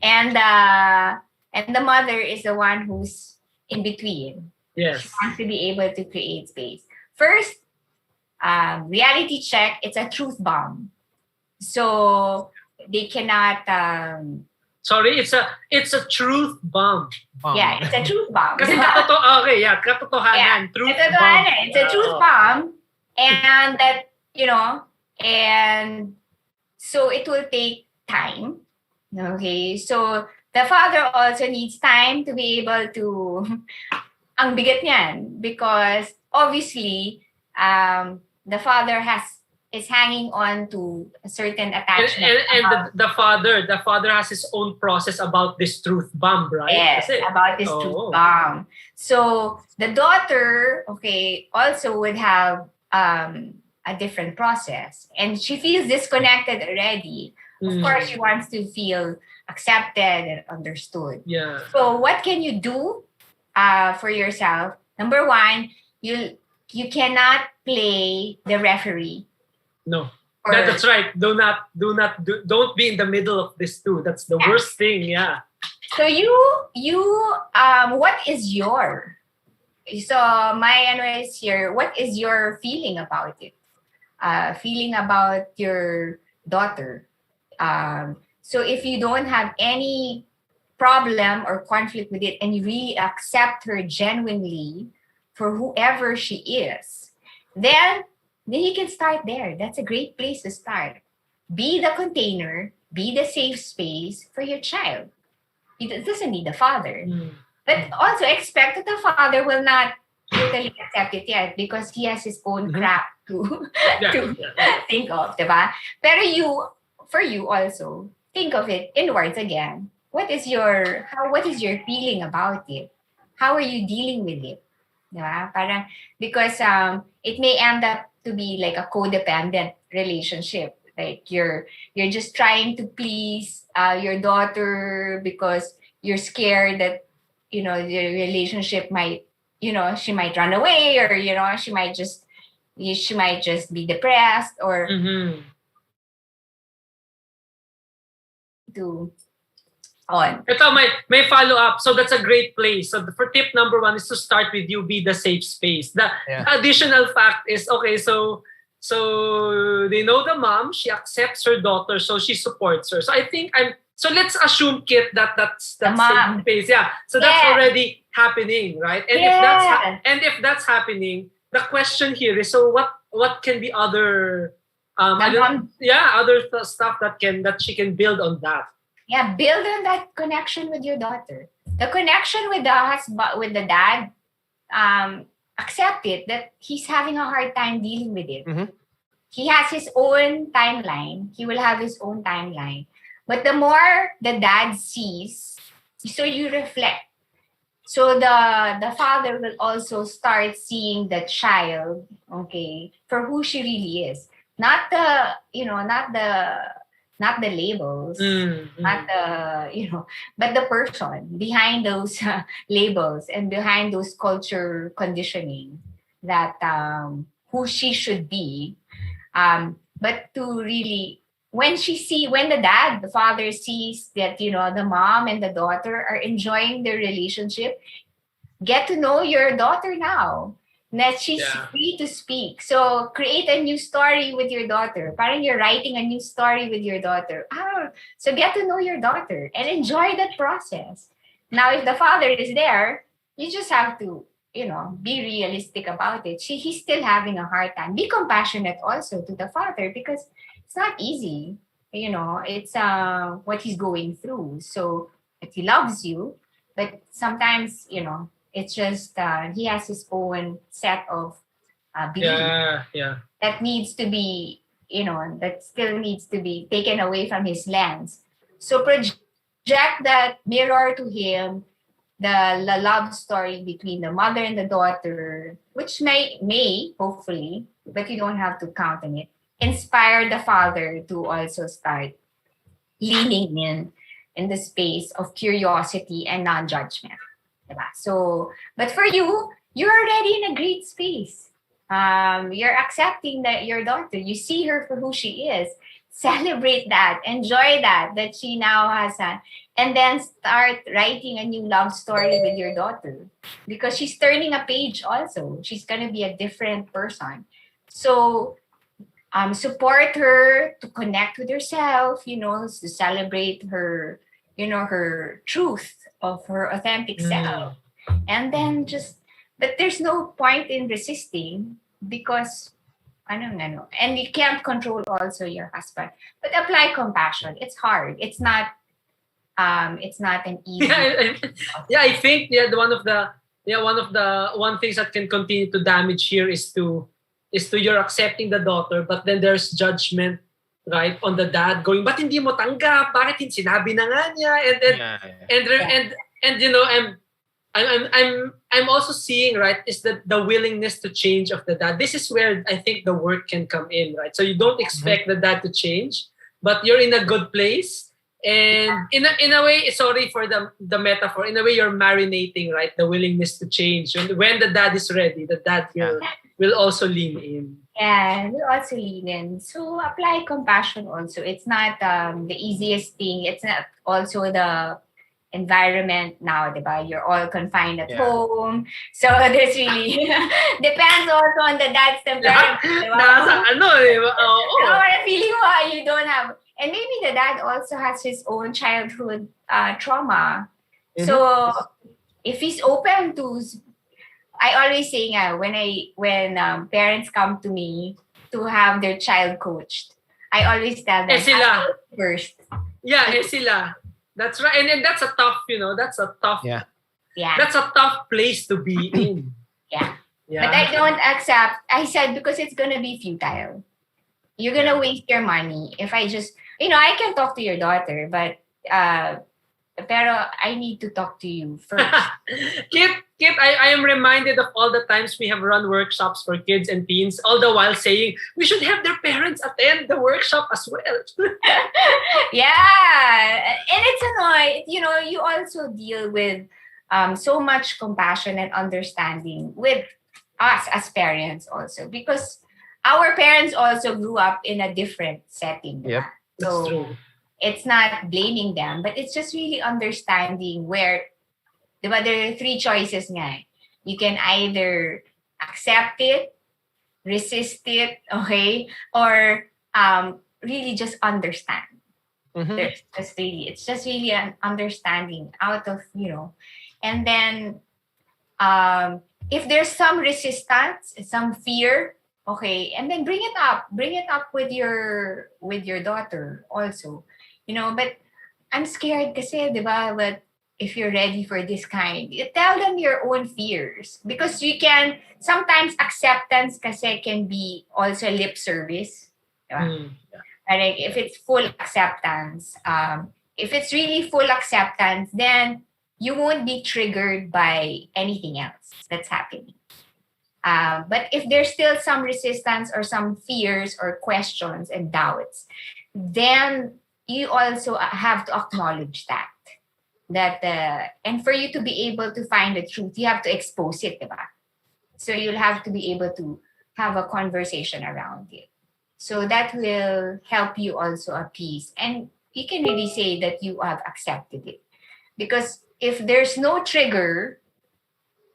And the mother is the one who's in between. Yes. She wants to be able to create space. First, reality check, it's a truth bomb. So they cannot sorry, it's a truth bomb. Yeah, it's a truth bomb. Kasi katotohanan. Truth bomb. It's a truth bomb. And that, and so it will take time. Okay, so the father also needs time to be able to ang bigat niyan, because obviously the father is hanging on to a certain attachment. And the father has his own process about this truth bomb, right? Yes, about this truth bomb. So the daughter, also would have a different process, and she feels disconnected already. Of course, she wants to feel accepted and understood. Yeah. So what can you do for yourself? Number one, you cannot play the referee. No. That's right. Don't be in the middle of this too. That's the worst thing. Yeah. So what is your? So my advice here, what is your feeling about it? Feeling about your daughter. So if you don't have any problem or conflict with it, and you really accept her genuinely for whoever she is, then you can start there. That's a great place to start. Be the container, be the safe space for your child. It doesn't need the father. But also expect that the father will not totally accept it yet, because he has his own crap to think of, diba? Pero for you also, think of it inwards again. What is your feeling about it? How are you dealing with it? Diba? Parang, because it may end up to be like a codependent relationship. Like you're just trying to please your daughter because you're scared that the relationship might, she might run away, or she might just be depressed, or On. Ito, may follow-up. So that's a great place. So for tip number 1 is to start with you, be the safe space. The additional fact is, okay, so they know the mom, she accepts her daughter, so she supports her. So I think so let's assume, Kit, that's safe space. Yeah. So that's already happening, right? And if that's happening, the question here is, so what can be other stuff that she can build on that? Yeah, build on that connection with your daughter. The connection with the husband, with the dad, accept it that he's having a hard time dealing with it. Mm-hmm. He has his own timeline. He will have his own timeline. But the more the dad sees, so you reflect. So the father will also start seeing the child, okay, for who she really is. Not the labels, not the, but the person behind those labels and behind those culture conditioning that who she should be. But to really, when the father sees that, the mom and the daughter are enjoying their relationship, get to know your daughter now. That she's free to speak. So create a new story with your daughter. Parang you're writing a new story with your daughter. So get to know your daughter and enjoy that process. Now, if the father is there, you just have to, be realistic about it. He's still having a hard time. Be compassionate also to the father because it's not easy. It's what he's going through. So if he loves you, but sometimes, it's just he has his own set of beliefs that needs to be, that still needs to be taken away from his lens. So project that mirror to him, the love story between the mother and the daughter, which may hopefully, but you don't have to count on it, inspire the father to also start leaning in the space of curiosity and non-judgment. So, but for you, you're already in a great space. You're accepting that your daughter, you see her for who she is. Celebrate that, enjoy that she now has and then start writing a new love story with your daughter because she's turning a page also. She's going to be a different person. So, support her to connect with herself, to celebrate her, her truth of her authentic self. And then but there's no point in resisting because, and you can't control also your husband, but apply compassion. It's hard. It's not an easy. I think one things that can continue to damage here is to you're accepting the daughter, but then there's judgment, right, on the dad going, but hindi mo tanggap, bakit sinabi na nga niya, and I'm also seeing, right, is that the willingness to change of the dad. This is where I think the work can come in, right? So you don't expect the dad to change, but you're in a good place. And in a way, sorry for the metaphor, in a way you're marinating, right, the willingness to change. When the dad is ready, the dad will also lean in. Yeah, will also lean in. So apply compassion also. It's not the easiest thing. It's not also the environment now, diba? You're all confined at home. So there's really depends also on the dad's temperament. Feeling why you don't have, and maybe the dad also has his own childhood trauma. Mm-hmm. So if he's open to, I always say when parents come to me to have their child coached, I always tell them first. Yeah, sila. That's right. And that's a tough, that's a tough place to be in. Yeah. But I don't accept, I said, because it's going to be futile. You're going to waste your money. If I just, I can talk to your daughter, but pero I need to talk to you first. Kit, I am reminded of all the times we have run workshops for kids and teens, all the while saying we should have their parents attend the workshop as well. Yeah. And it's annoying. You also deal with so much compassion and understanding with us as parents also, because our parents also grew up in a different setting. Yep. That's true. it's not blaming them, but it's just really understanding where, diba, there are three choices nga. You can either accept it, resist it, okay, or really just understand. It's just really an understanding out of, and then if there's some resistance, some fear, okay, and then bring it up with your daughter also, but I'm scared kasi, diba, but if you're ready for this kind, you tell them your own fears, because you can sometimes acceptance kasi can be also lip service, diba? Like if it's full acceptance, if it's really full acceptance, then you won't be triggered by anything else that's happening. But if there's still some resistance or some fears or questions and doubts, then you also have to acknowledge that. And for you to be able to find the truth, you have to expose it, diba? So you'll have to be able to have a conversation around it. So that will help you also appease. And you can really say that you have accepted it. Because if there's no trigger,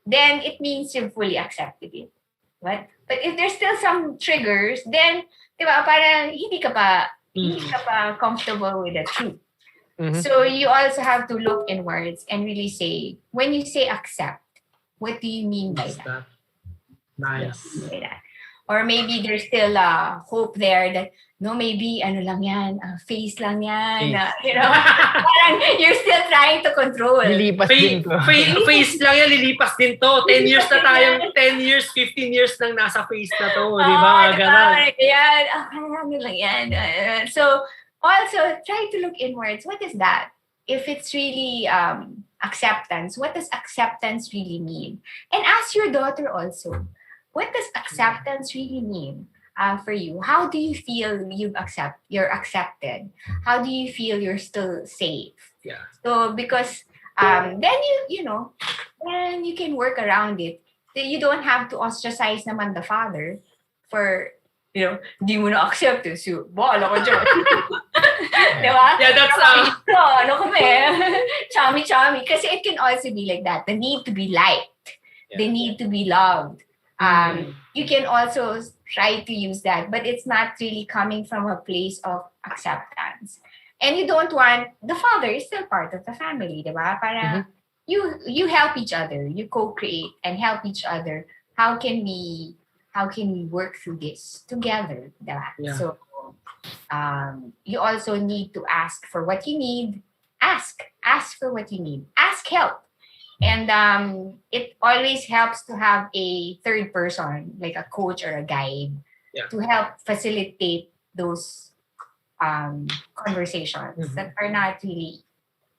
then it means you've fully accepted it. Right? But if there's still some triggers, then, diba, parang hindi ka pa comfortable with the truth. So you also have to look inwards and really say, when you say accept, what do you mean by that? Nice. By that? Or maybe there's still hope there that, no, maybe ano lang yan, face lang yan. Parang you're still trying to control. Lilipas din to. Face lang yan, lilipas din to. 10 years na tayong, 10 years, 15 years nang nasa face na to. Di ba? Ganun. Yan. Ano lang yan. So, also, try to look inwards. What is that? If it's really acceptance, what does acceptance really mean? And ask your daughter also, what does acceptance really mean for you? How do you feel you're accepted? How do you feel you're still safe? Yeah. So because then then you can work around it. You don't have to ostracize naman the father for, di mo na accept it. So, bahala ko dyan. Diba? Yeah, that's chummy. Kasi it can also be like that. The need to be liked. Yeah. The need to be loved. You can also try to use that, but it's not really coming from a place of acceptance. And you don't want, the father is still part of the family, diba? Para you help each other, you co-create and help each other. How can we work through this together, diba? Yeah. So you also need to ask for what you need. Ask for what you need. Ask help. And it always helps to have a third person, like a coach or a guide, to help facilitate those conversations that are not really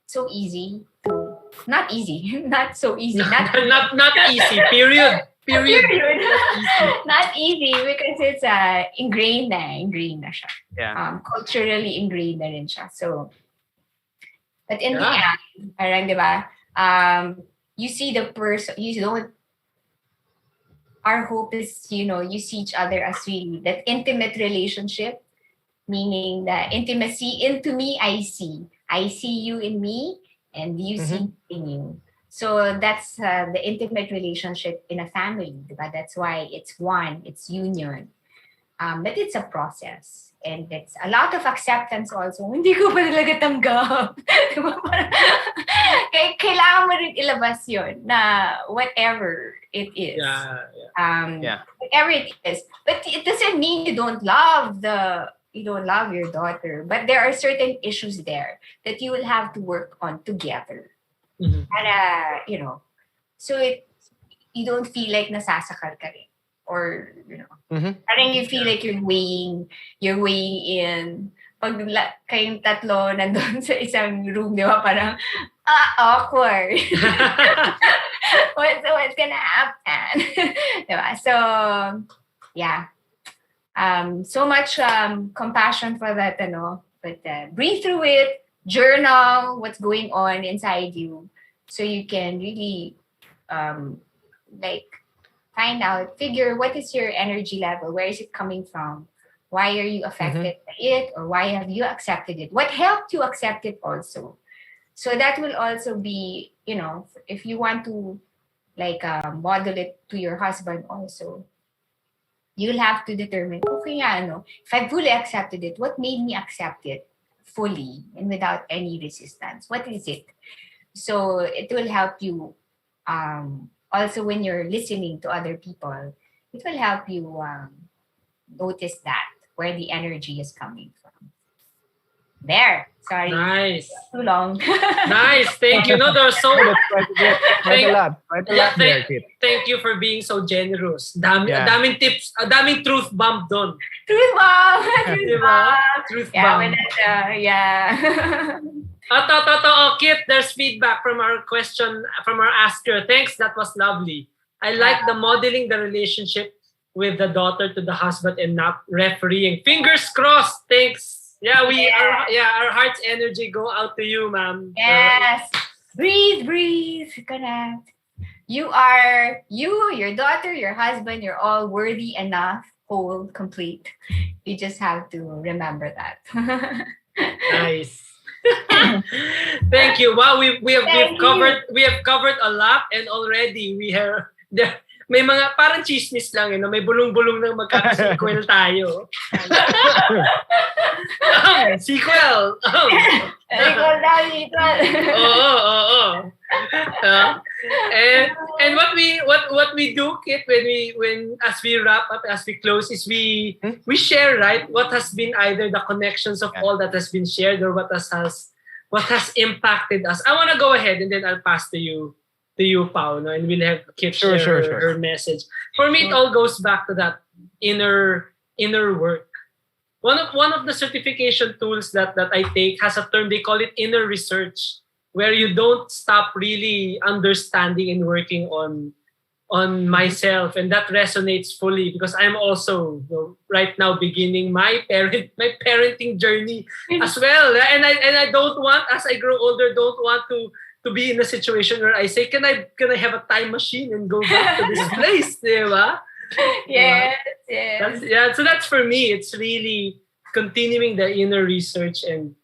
so easy to, not easy, not so easy, not easy, period. Not easy because it's ingrained na siya. Yeah. Culturally ingrained na rin siya. So, but in the end, parang, diba, you see the person, our hope is, you see each other as really that intimate relationship, meaning the intimacy into me, I see you in me and you see me in you. So that's the intimate relationship in a family. Diba? That's why it's one, it's union. But it's a process. And it's a lot of acceptance also. Hindi ko pa talaga tanggap. Kailangan mo rin ilabas yun na whatever it is. Whatever it is. But it doesn't mean you don't love your daughter. But there are certain issues there that you will have to work on together. Para, so you don't feel like nasasakal ka rin. Or, parang you feel like you're weighing in. Pag kayong tatlo nandun sa isang room, di ba? Parang, awkward. What's gonna happen? Diba? So, yeah. So much compassion for that, but breathe through it, journal what's going on inside you, so you can really find out, figure what is your energy level, where is it coming from, Why are you affected by it, or why have you accepted it? What helped you accept it also? So that will also be, if you want to like model it to your husband also, you'll have to determine, okay, if I fully accepted it, what made me accept it fully and without any resistance? What is it? So it will help you also when you're listening to other people, it will help you notice that, where the energy is coming from. There. Sorry. Nice. Too long. Nice. Thank you. No, there's so That's quite a lot. Quite a lot there, Kit. Thank you for being so generous. Yeah. Daming tips, daming truth bomb doon. Truth bomb. Truth Yeah, bomb. yeah. Kit, there's feedback from our question, from our asker. Thanks, that was lovely. I like the modeling the relationship with the daughter to the husband and not refereeing. Fingers crossed. Thanks. Yeah, our heart's energy go out to you, ma'am. Yes. Breathe. Connect. Your daughter, your husband, you're all worthy enough, whole, complete. You just have to remember that. Nice. Thank you. Wow, we have covered a lot, and already may mga parang chismis lang, may bulong-bulong ng magkaka-sequel tayo. Sequel. Oo. And what we do, Kit, when as we wrap up, as we close, is we share, right, what has been either the connections of all that has been shared, or what has impacted us. I want to go ahead and then I'll pass to you, Paolo, and we'll have Kit share her message. For me, it all goes back to that inner work. One of the certification tools that I take has a term, they call it inner research, where you don't stop really understanding and working on myself, and that resonates fully because I'm also right now beginning my parenting journey as well, and I don't want, as I grow older, don't want to be in a situation where I say, can I have a time machine and go back to this place, diba? Yes. So that's for me. It's really continuing the inner research and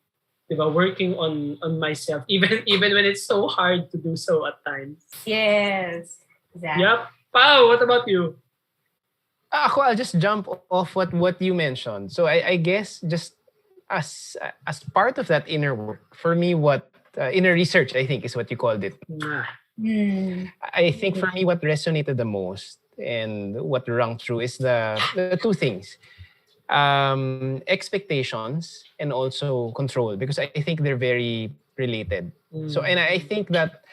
working on myself, even when it's so hard to do so at times. Yes. Exactly. Yep. Pao, what about you? I'll just jump off what you mentioned. So I guess just as part of that inner work, for me, what inner research, I think, is what you called it. I think for me, what resonated the most and what rung true is the two things. Expectations and also control, because I think they're very related. So, and I think that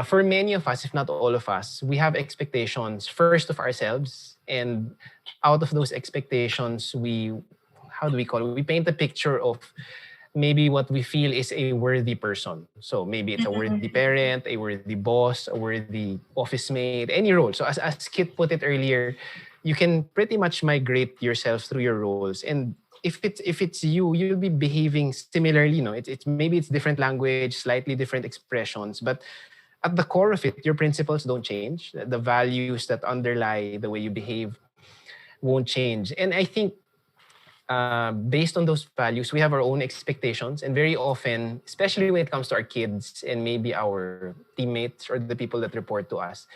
for many of us, if not all of us, we have expectations first of ourselves, and out of those expectations, we paint a picture of maybe what we feel is a worthy person. So maybe it's a worthy parent, a worthy boss, a worthy office mate, any role. So as Kit put it earlier, you can pretty much migrate yourself through your roles. And if it's you'll be behaving similarly. Maybe it's different language, slightly different expressions, but at the core of it, your principles don't change. The values that underlie the way you behave won't change. And I think based on those values, we have our own expectations. And very often, especially when it comes to our kids and maybe our teammates or the people that report to us,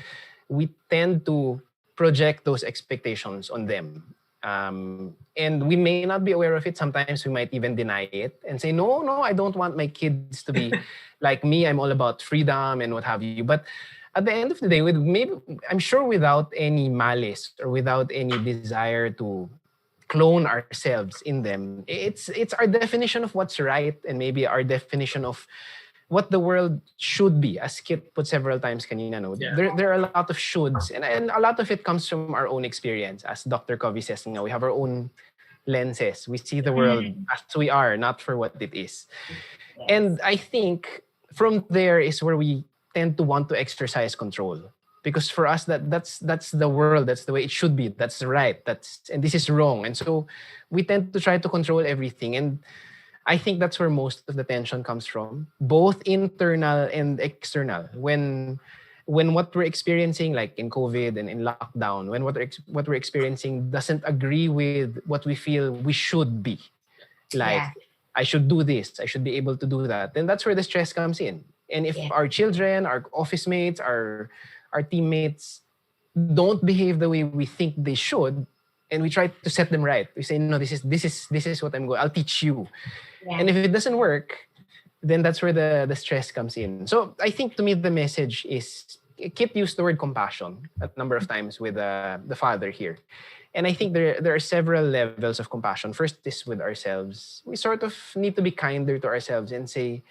we tend to project those expectations on them. And we may not be aware of it. Sometimes we might even deny it and say, no, I don't want my kids to be like me. I'm all about freedom and what have you. But at the end of the day, I'm sure without any malice or without any desire to clone ourselves in them, it's our definition of what's right and maybe our definition of what the world should be, as Kit put several times kanina. There are a lot of shoulds, and a lot of it comes from our own experience. As Dr. Covey says, we have our own lenses. We see the world as we are, not for what it is. Yes. And I think from there is where we tend to want to exercise control. Because for us, that's the world, that's the way it should be, that's right, and this is wrong. And so we tend to try to control everything. And I think that's where most of the tension comes from, both internal and external. When when what we're experiencing, like in COVID and in lockdown, when what we're experiencing doesn't agree with what we feel we should be, like I should do this, I should be able to do that, then that's where the stress comes in. And if our children, our office mates, our teammates don't behave the way we think they should, and we try to set them right, we say, no, this is what I'm going. I'll teach you. And if it doesn't work, then that's where the stress comes in. So I think to me the message is, Kit used the word compassion a number of times with the father here. And I think there are several levels of compassion. First is with ourselves. We sort of need to be kinder to ourselves and say,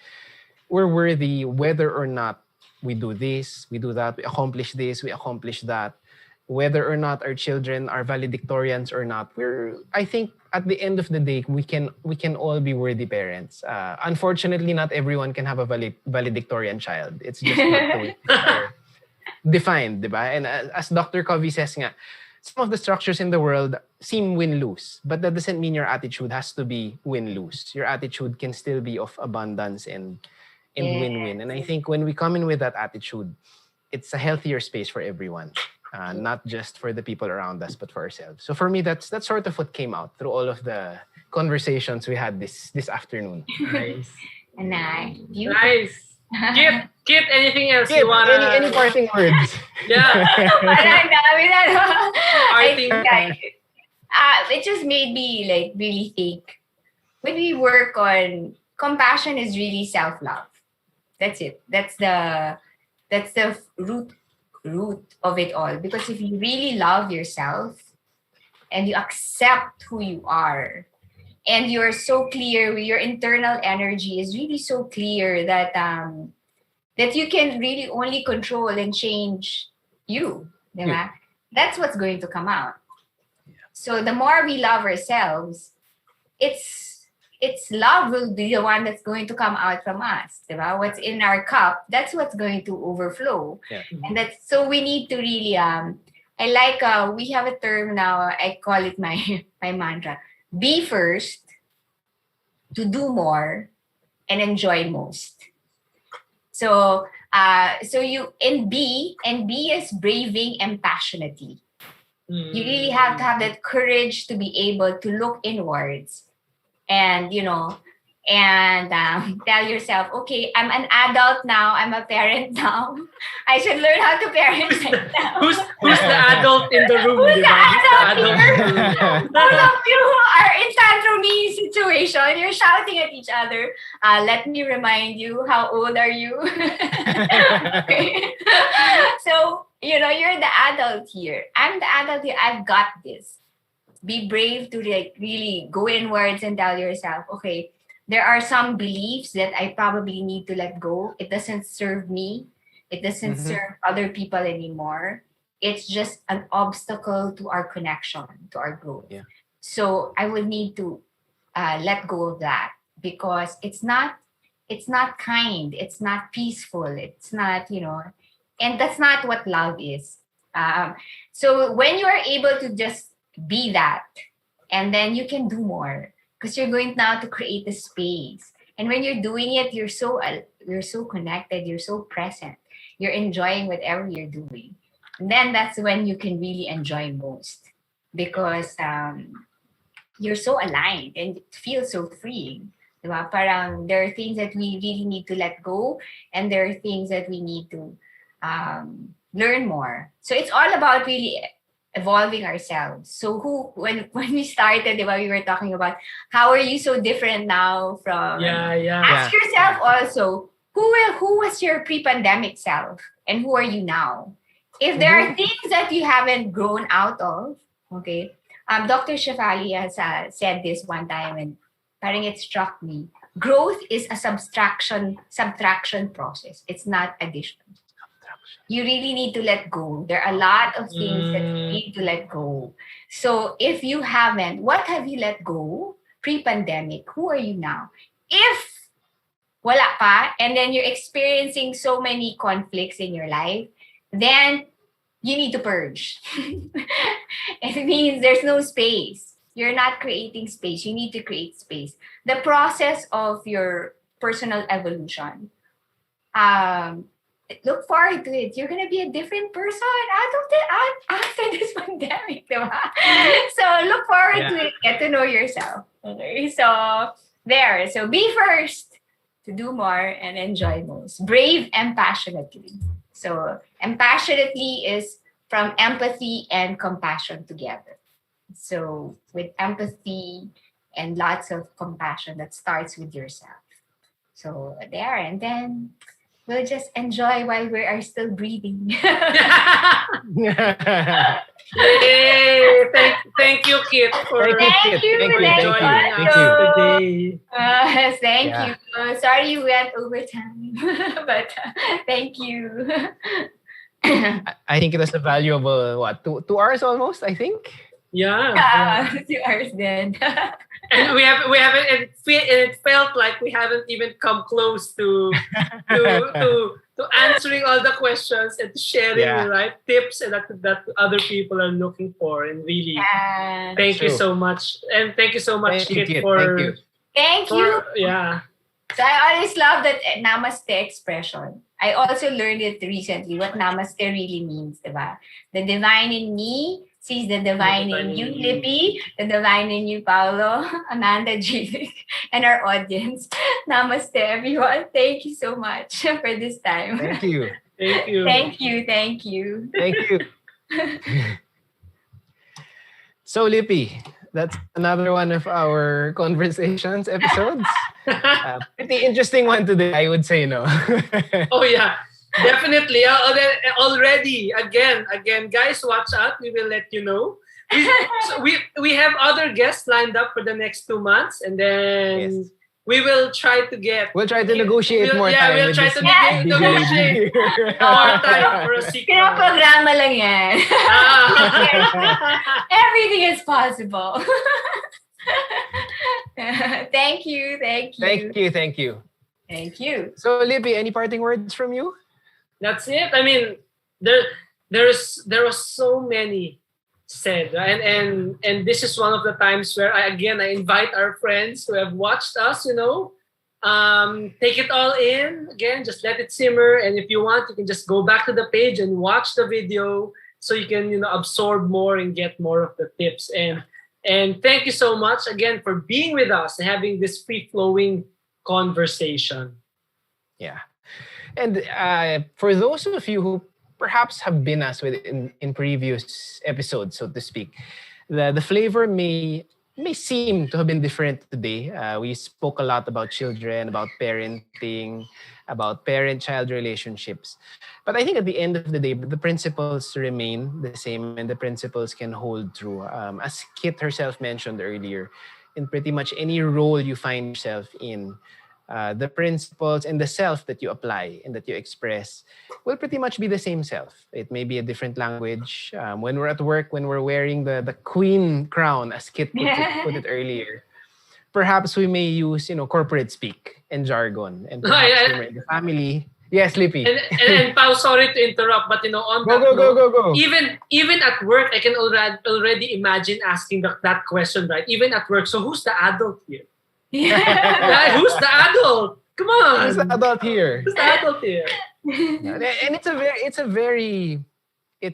we're worthy whether or not we do this, we do that, we accomplish this, we accomplish that. Whether or not our children are valedictorians or not, I think at the end of the day, we can all be worthy parents. Unfortunately, not everyone can have a valedictorian child. It's just not the way they're defined, diba? And as Dr. Covey says nga, some of the structures in the world seem win-lose, but that doesn't mean your attitude has to be win-lose. Your attitude can still be of abundance and win-win. And I think when we come in with that attitude, it's a healthier space for everyone. Not just for the people around us, but for ourselves. So for me, that's sort of what came out through all of the conversations we had this afternoon. Nice. Nice. Kit, anything else Kit, you want to... Any parting words? Yeah. I think it just made me like really think. When we work on compassion, is really self-love. That's it. That's the root of it all. Because if you really love yourself and you accept who you are, and you're so clear, your internal energy is really so clear that that you can really only control and change you. Yeah. That's what's going to come out. So the more we love ourselves, it's love will be the one that's going to come out from us. Diba? What's in our cup, that's what's going to overflow. Yeah. And that's so we need to really I like we have a term now, I call it my mantra. Be first, to do more, and enjoy most. So you and be is braving and passionately. You really have to have that courage to be able to look inwards and tell yourself, okay, I'm an adult now, I'm a parent now. I should learn how to parent myself. Who's the adult in the room? Who's the adult here? All of you are in tantrum situation. You're shouting at each other. Let me remind you, how old are you? So, you're the adult here. I'm the adult here. I've got this. Be brave to really go inwards and tell yourself, okay, there are some beliefs that I probably need to let go. It doesn't serve me. It doesn't serve other people anymore. It's just an obstacle to our connection, to our growth. Yeah. So I would need to let go of that, because it's not kind. It's not peaceful. It's not, and that's not what love is. So when you are able to just be that, and then you can do more, because you're going now to create a space. And when you're doing it, you're so connected, you're so present, you're enjoying whatever you're doing. And then that's when you can really enjoy most, because you're so aligned and it feels so freeing. Diba? Parang there are things that we really need to let go, and there are things that we need to learn more. So it's all about really evolving ourselves. So when we started, we were talking about how are you so different now from... Ask yourself also, who was your pre-pandemic self and who are you now? If there are things that you haven't grown out of, okay, Dr. Shefali has said this one time, and parang it struck me. Growth is a subtraction process. It's not addition. You really need to let go. There are a lot of things that you need to let go. So if you haven't, what have you let go pre-pandemic? Who are you now? If wala pa, and then you're experiencing so many conflicts in your life, then you need to purge. It means there's no space. You're not creating space. You need to create space. The process of your personal evolution, look forward to it. You're gonna be a different person after this pandemic, diba? So look forward to it. Get to know yourself. Okay, so there. So be first to do more and enjoy most. Brave and passionately. So and passionately is from empathy and compassion together. So with empathy and lots of compassion that starts with yourself. So there, and then we'll just enjoy while we are still breathing. Yay! Thank you, Kit, for Thank you. joining us today. Thank you. Sorry you went over time, but thank you. I think it was a valuable, 2 hours almost, I think? Yeah. 2 hours then. And we haven't. It felt like we haven't even come close to answering all the questions and to sharing the right tips and that other people are looking for. And really, thank you so much. And thank you so much, Kit, for thank you. Yeah. So I always love that namaste expression. I also learned it recently, what namaste really means, diba? The divine in me sees the divine in you, Lippy, the divine in you, Paolo, Amanda, Jake, and our audience. Namaste, everyone. Thank you so much for this time. Thank you. Thank you. Thank you. Thank you. Thank you. So, Lippy, that's another one of our conversations episodes. Pretty interesting one today, I would say, no? Oh, yeah. Definitely. Already, again, guys, watch out. We will let you know. We have other guests lined up for the next 2 months, and then we will try to get. We'll try to negotiate more time. We'll try to negotiate more time for a sequel. Pinaprograma lang yan. Everything is possible. Thank you. Thank you. So, Lippy, any parting words from you? That's it. I mean, there was so many said, right? And this is one of the times where I invite our friends who have watched us, take it all in. Again, just let it simmer. And if you want, you can just go back to the page and watch the video so you can, absorb more and get more of the tips. And thank you so much again for being with us and having this free-flowing conversation. Yeah. And for those of you who perhaps have been us in previous episodes, so to speak, the flavor may seem to have been different today. We spoke a lot about children, about parenting, about parent-child relationships. But I think at the end of the day, the principles remain the same and the principles can hold true. As Kit herself mentioned earlier, in pretty much any role you find yourself in, the principles and the self that you apply and that you express will pretty much be the same self. It may be a different language. When we're at work, when we're wearing the queen crown, as Kit put it earlier, perhaps we may use, corporate speak and jargon. And perhaps when we're in the family. Yes, Lippy. And Pao, sorry to interrupt, but on go. Even at work, I can already imagine asking that question, right? Even at work. So who's the adult here? Yeah. Who's the adult? Come on. Who's the adult here? Who's the adult here? And it's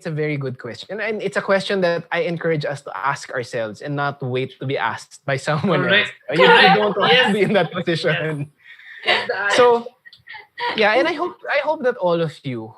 a very good question. And it's a question that I encourage us to ask ourselves and not wait to be asked by someone else. You don't want to be in that position. Yes. So, yeah, and I hope that all of you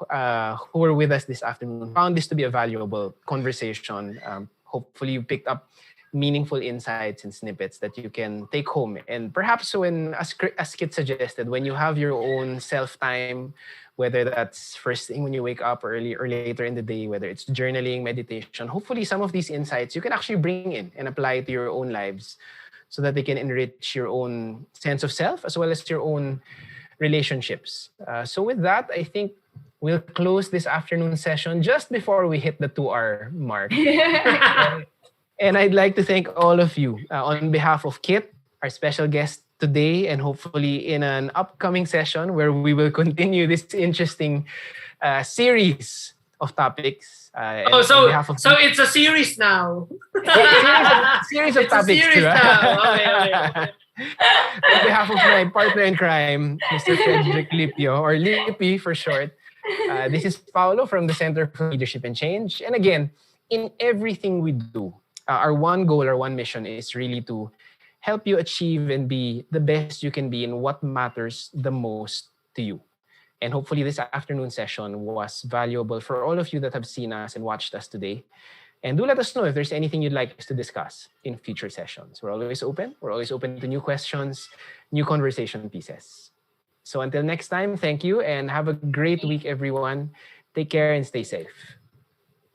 who were with us this afternoon found this to be a valuable conversation. Hopefully you picked up meaningful insights and snippets that you can take home. And perhaps when, as Kit suggested, when you have your own self-time, whether that's first thing when you wake up early or later in the day, whether it's journaling, meditation, hopefully some of these insights you can actually bring in and apply to your own lives so that they can enrich your own sense of self as well as your own relationships. So with that, I think we'll close this afternoon session just before we hit the 2-hour mark. And I'd like to thank all of you on behalf of Kit, our special guest today, and hopefully in an upcoming session where we will continue this interesting series of topips. So it's a series now. series of topics. It's a series now. Okay. On behalf of my partner in crime, Mr. Fredric Lipio, or Lippy for short, This is Paolo from the Center for Leadership and Change. And again, in everything we do, our one goal, our one mission is really to help you achieve and be the best you can be in what matters the most to you. And hopefully this afternoon session was valuable for all of you that have seen us and watched us today. And do let us know if there's anything you'd like us to discuss in future sessions. We're always open. We're always open to new questions, new conversation pieces. So until next time, thank you and have a great week, everyone. Take care and stay safe.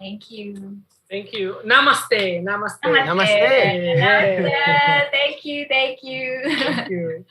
Thank you. Thank you. Namaste. Namaste. Namaste. Namaste. Thank you. Thank you. Thank you.